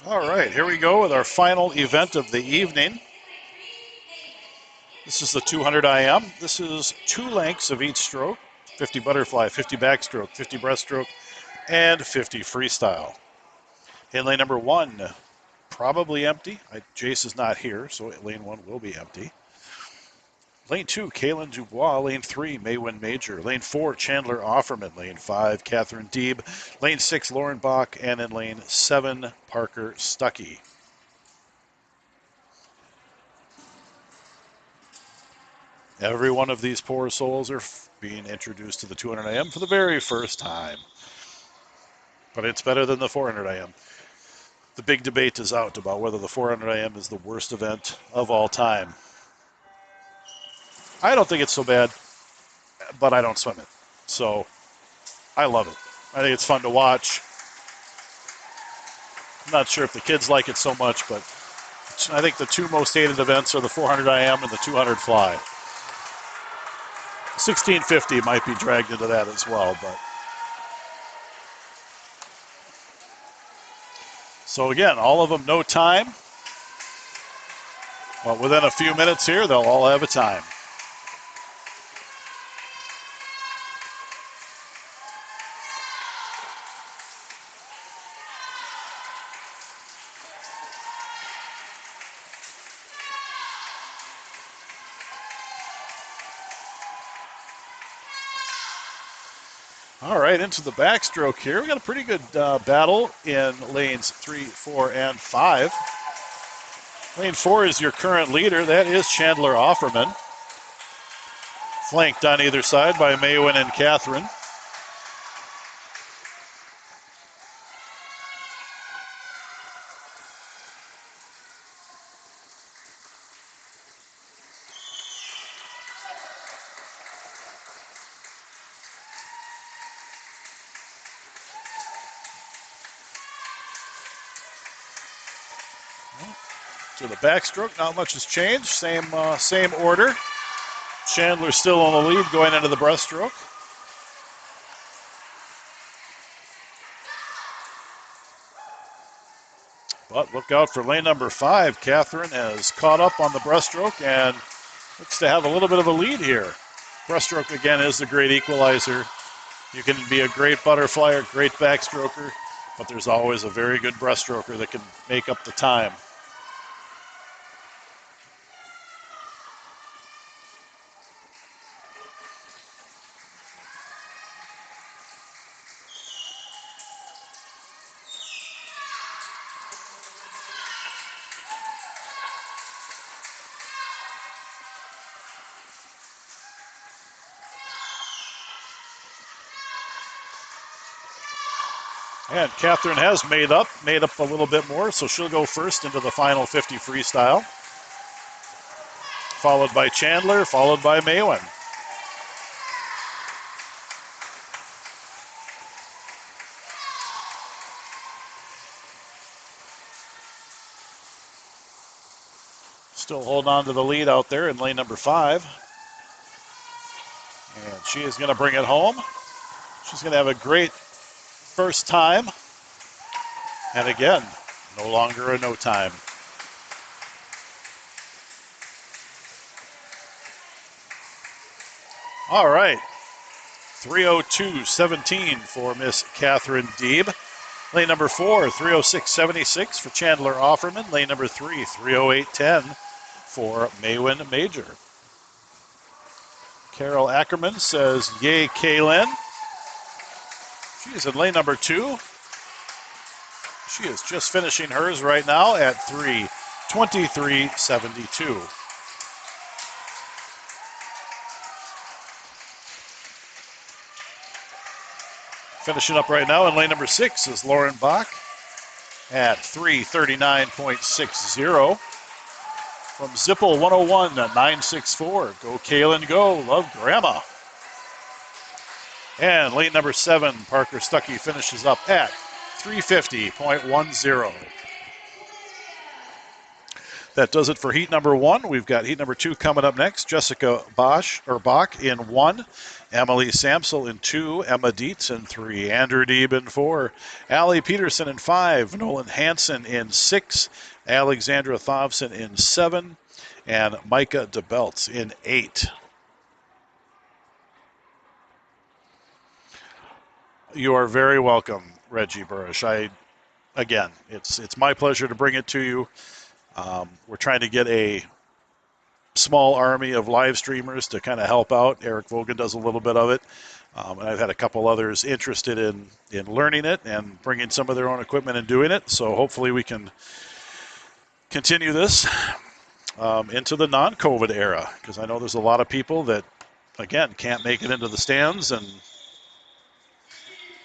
A: All right, here we go with our final event of the evening. This is the 200 IM. This is 2 lengths of each stroke, 50 butterfly, 50 backstroke, 50 breaststroke, and 50 freestyle. In lane number 1, probably empty. Jace is not here, so lane 1 will be empty. Lane 2, Kaylin Dubois. Lane 3, Maywin Major. Lane 4, Chandler Offerman. Lane 5, Catherine Deeb. Lane 6, Lauren Bach. And in lane 7, Parker Stuckey. Every one of these poor souls are being introduced to the 200 IM for the very first time. But it's better than the 400 IM. The big debate is out about whether the 400 IM is the worst event of all time. I don't think it's so bad, but I don't swim it. So I love it. I think it's fun to watch. I'm not sure if the kids like it so much, but I think the 2 most hated events are the 400 IM and the 200 fly. 1650 might be dragged into that as well, but. So again, all of them no time. But within a few minutes here, they'll all have a time. All right, into the backstroke here. We got a pretty good battle in lanes 3, 4, and 5. Lane 4 is your current leader. That is Chandler Offerman. Flanked on either side by Maywin and Catherine. To the backstroke, not much has changed. Same order. Chandler still on the lead going into the breaststroke. But look out for lane number 5. Catherine has caught up on the breaststroke and looks to have a little bit of a lead here. Breaststroke, again, is the great equalizer. You can be a great butterfly or great backstroker, but there's always a very good breaststroker that can make up the time. And Catherine has made up a little bit more, so she'll go first into the final 50 freestyle. Followed by Chandler, followed by Maywin. Still holding on to the lead out there in lane number 5. And she is going to bring it home. She's going to have a great first time. And again, no longer a no time. All right. 3:02.17 for Miss Catherine Deeb. Lane number 4, 3:06.76 for Chandler Offerman. Lane number 3, 3:08.10 for Maywin Major. Carol Ackerman says, yay, Kaylin. She's in lane number 2. She is just finishing hers right now at 3:23.72. Finishing up right now in lane number 6 is Lauren Bach at 3:39.60. From Zippel 101 at 964. Go Kaylin, go. Love Grandma. And lane number 7, Parker Stuckey, finishes up at 3:50.10. That does it for heat number 1. We've got heat number 2 coming up next. Jessica Bach in 1. Emily Samsel in 2. Emma Dietz in 3. Andrew Deeb in 4. Allie Peterson in 5. Nolan Hansen in 6. Alexandra Thompson in 7. And Micah DeBelts in 8. You are very welcome, Reggie Burrish. Again, it's my pleasure to bring it to you. We're trying to get a small army of live streamers to kind of help out. Eric Vogan does a little bit of it. And I've had a couple others interested in learning it and bringing some of their own equipment and doing it. So hopefully we can continue this into the non-COVID era, because I know there's a lot of people that, again, can't make it into the stands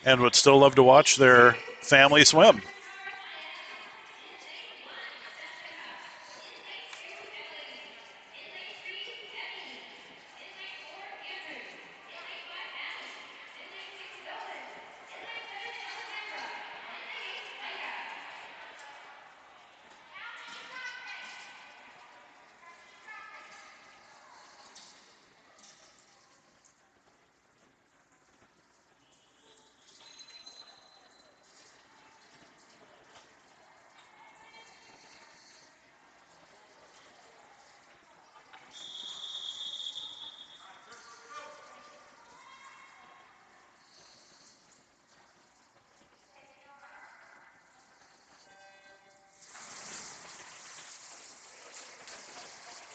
A: and would still love to watch their family swim.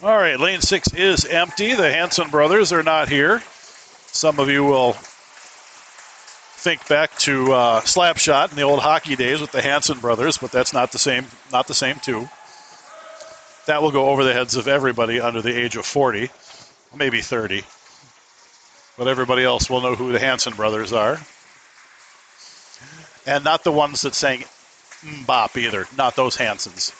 A: All right, lane 6 is empty. The Hanson brothers are not here. Some of you will think back to Slapshot in the old hockey days with the Hanson brothers, but that's not the same too. That will go over the heads of everybody under the age of 40, maybe 30. But everybody else will know who the Hanson brothers are. And not the ones that sang Bop either, not those Hansons.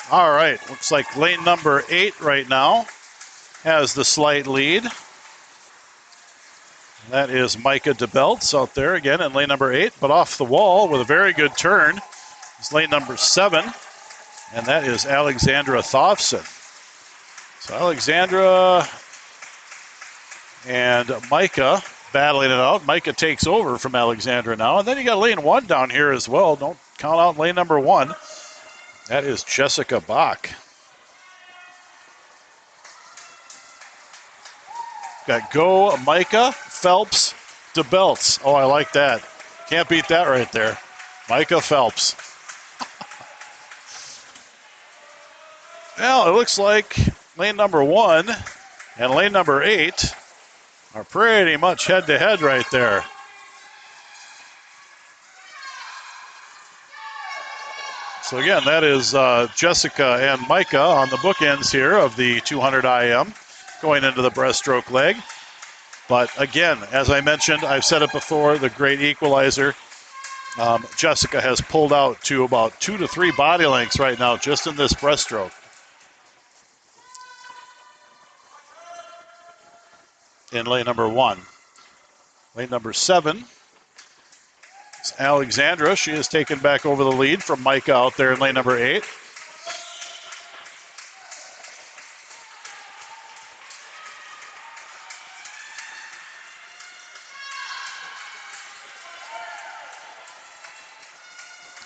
A: All right, looks like lane number 8 right now has the slight lead. That is Micah DeBelts out there again in lane number 8, but off the wall with a very good turn is lane number 7, and that is Alexandra Thompson. So Alexandra and Micah battling it out. Micah takes over from Alexandra now, and then you got lane 1 down here as well. Don't count out lane number 1. That is Jessica Bach. Got Go, Micah, Phelps, DeBelts. Oh, I like that. Can't beat that right there. Micah Phelps. Well, it looks like lane number 1 and lane number 8 are pretty much head-to-head right there. So again, that is Jessica and Micah on the bookends here of the 200 IM going into the breaststroke leg. But again, as I mentioned, I've said it before, the great equalizer. Jessica has pulled out to about 2 to 3 body lengths right now just in this breaststroke. In lane number 1. Lane number 7. Alexandra, she has taken back over the lead from Micah out there in lane number 8.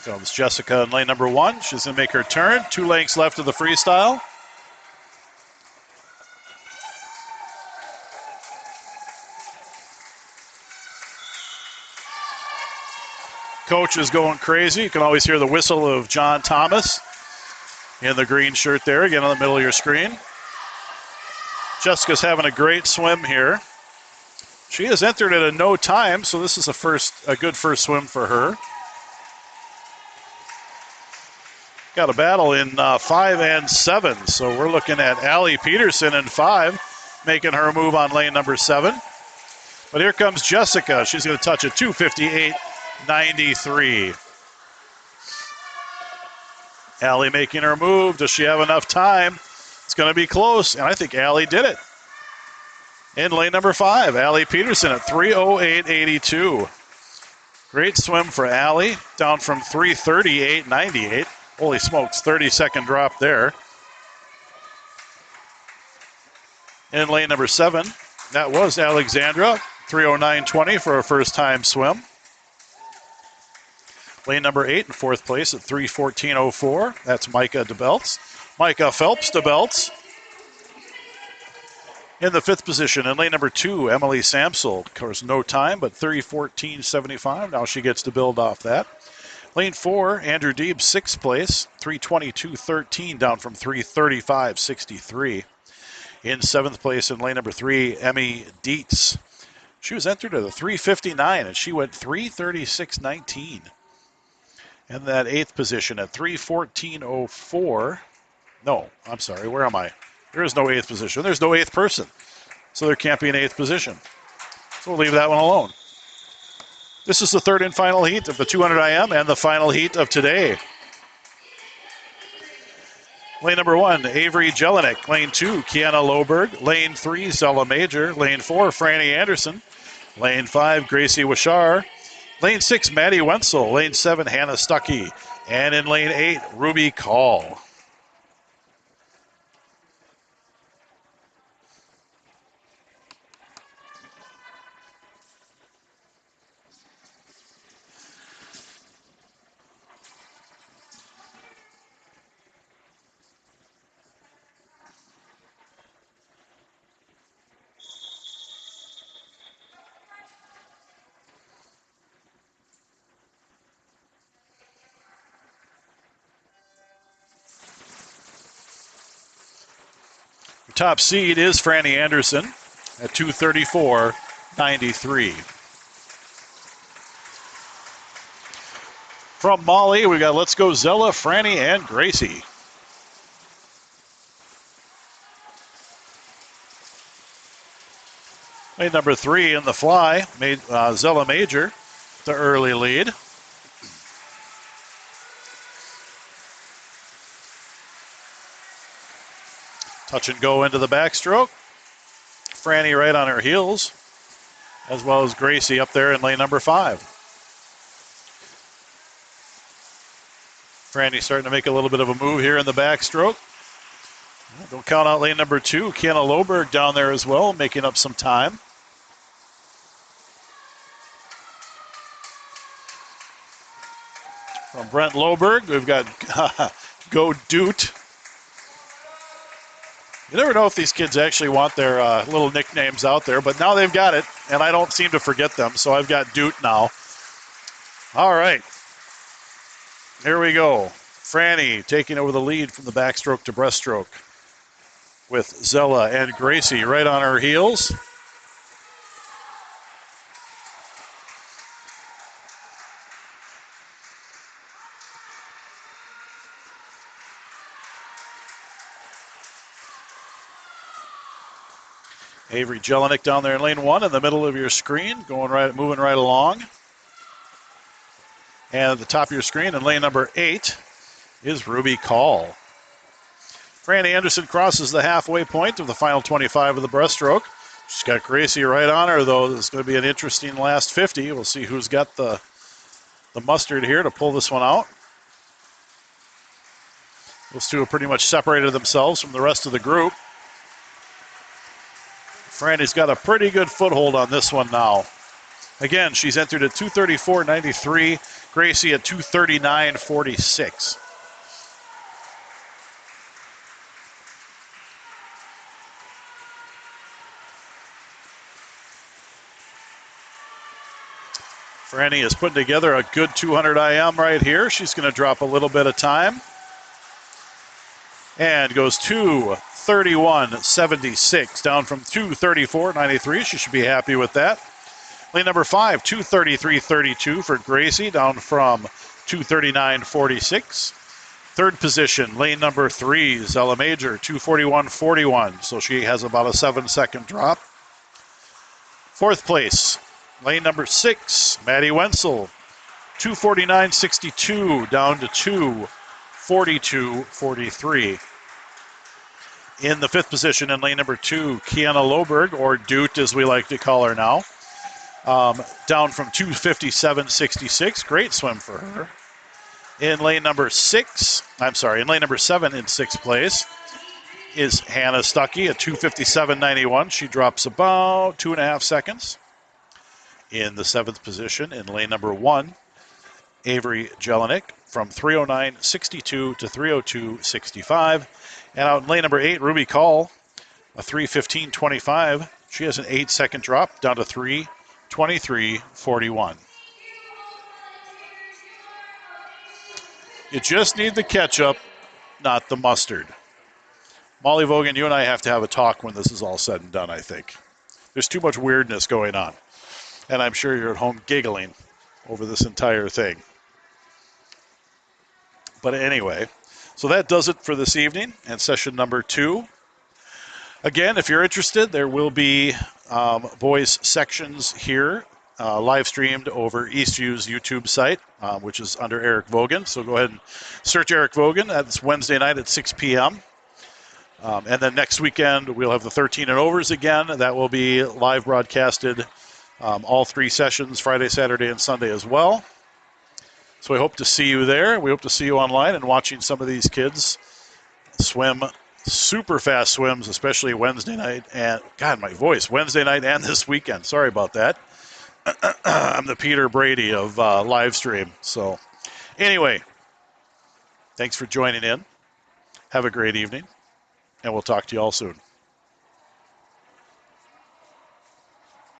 A: Comes Jessica in lane number 1. She's going to make her turn. 2 lengths left of the freestyle. Coach is going crazy. You can always hear the whistle of John Thomas in the green shirt there, again on the middle of your screen. Jessica's having a great swim here. She has entered at a no time, so this is a good first swim for her. Got a battle in 5 and 7, so we're looking at Allie Peterson in 5, making her move on lane number 7. But here comes Jessica. She's going to touch a 2:58.93. Allie making her move. Does she have enough time? It's going to be close, and I think Allie did it. In lane number 5, Allie Peterson at 3:08.82. Great swim for Allie, down from 3:38.98. Holy smokes, 30-second drop there. In lane number 7, that was Alexandra, 3:09.20 for a first-time swim. Lane number 8 in 4th place at 3:14.04. That's Micah DeBelts. Micah Phelps DeBelts. In the 5th position, in lane number 2, Emily Samsel. Of course, no time, but 3:14.75. Now she gets to build off that. Lane 4, Andrew Deeb, 6th place, 3:22.13, down from 3:35.63. In 7th place, in lane number 3, Emmy Dietz. She was entered at a 3:59, and she went 3:36.19. In that 8th position at 3:14.04. No, I'm sorry, where am I? There is no 8th position. There's no 8th person. So there can't be an 8th position. So we'll leave that one alone. This is the 3rd and final heat of the 200 IM and the final heat of today. Lane number 1, Avery Jelinek. Lane 2, Kiana Loberg. Lane 3, Zella Major. Lane 4, Franny Anderson. Lane 5, Gracie Wishar. Lane 6, Maddie Wenzel. Lane 7, Hannah Stuckey. And in lane 8, Ruby Call. Top seed is Franny Anderson at 2:34.93. From Molly, we got Let's Go Zella, Franny, and Gracie. Lane number 3 in the fly, made Zella Major the early lead. Touch and go into the backstroke. Franny right on her heels, as well as Gracie up there in lane number 5. Franny starting to make a little bit of a move here in the backstroke. Don't count out lane number 2. Kiana Loberg down there as well, making up some time. From Brent Loberg, we've got Go Doot. You never know if these kids actually want their little nicknames out there, but now they've got it, and I don't seem to forget them, so I've got Doot now. All right. Here we go. Franny taking over the lead from the backstroke to breaststroke with Zella and Gracie right on her heels. Avery Jelinek down there in lane 1 in the middle of your screen, moving right along. And at the top of your screen in lane number 8 is Ruby Call. Franny Anderson crosses the halfway point of the final 25 of the breaststroke. She's got Gracie right on her, though. It's going to be an interesting last 50. We'll see who's got the mustard here to pull this one out. Those two have pretty much separated themselves from the rest of the group. Franny's got a pretty good foothold on this one now. Again, she's entered at 2:34.93, Gracie at 2:39.46. Franny is putting together a good 200 IM right here. She's going to drop a little bit of time. And goes 2:31.76, down from 2:34.93. She should be happy with that. Lane number 5, 2:33.32 for Gracie, down from 2:39.46. 3rd position, lane number 3, Zella Major, 2:41.41. So she has about a 7-second drop. 4th place, lane number 6, Maddie Wenzel, 2:49.62, down to 2:42.43. In the 5th position in lane number 2, Kiana Loberg, or Doot as we like to call her now, down from 2:57.66. Great swim for her. In lane number 7 in sixth place is Hannah Stuckey at 2:57.91. She drops about 2.5 seconds. In the 7th position in lane number 1, Avery Jelinek from 3:09.62 to 3:02.65. And out in lane number 8, Ruby Call, a 3:15.25. She has an 8-second drop down to 3:23.41. You just need the ketchup, not the mustard. Molly Vogan, you and I have to have a talk when this is all said and done, I think. There's too much weirdness going on. And I'm sure you're at home giggling over this entire thing. But anyway, so that does it for this evening and session number 2. Again, if you're interested, there will be boys sections here live streamed over Eastview's YouTube site, which is under Eric Vogan. So go ahead and search Eric Vogan. That's Wednesday night at 6 p.m. And then next weekend, we'll have the 13 and overs again. That will be live broadcasted all 3 sessions, Friday, Saturday, and Sunday as well. So we hope to see you there. We hope to see you online and watching some of these kids swim super fast swims, especially Wednesday night. And, God, my voice, Wednesday night and this weekend. Sorry about that. I'm the Peter Brady of live stream. So anyway, thanks for joining in. Have a great evening, and we'll talk to you all soon.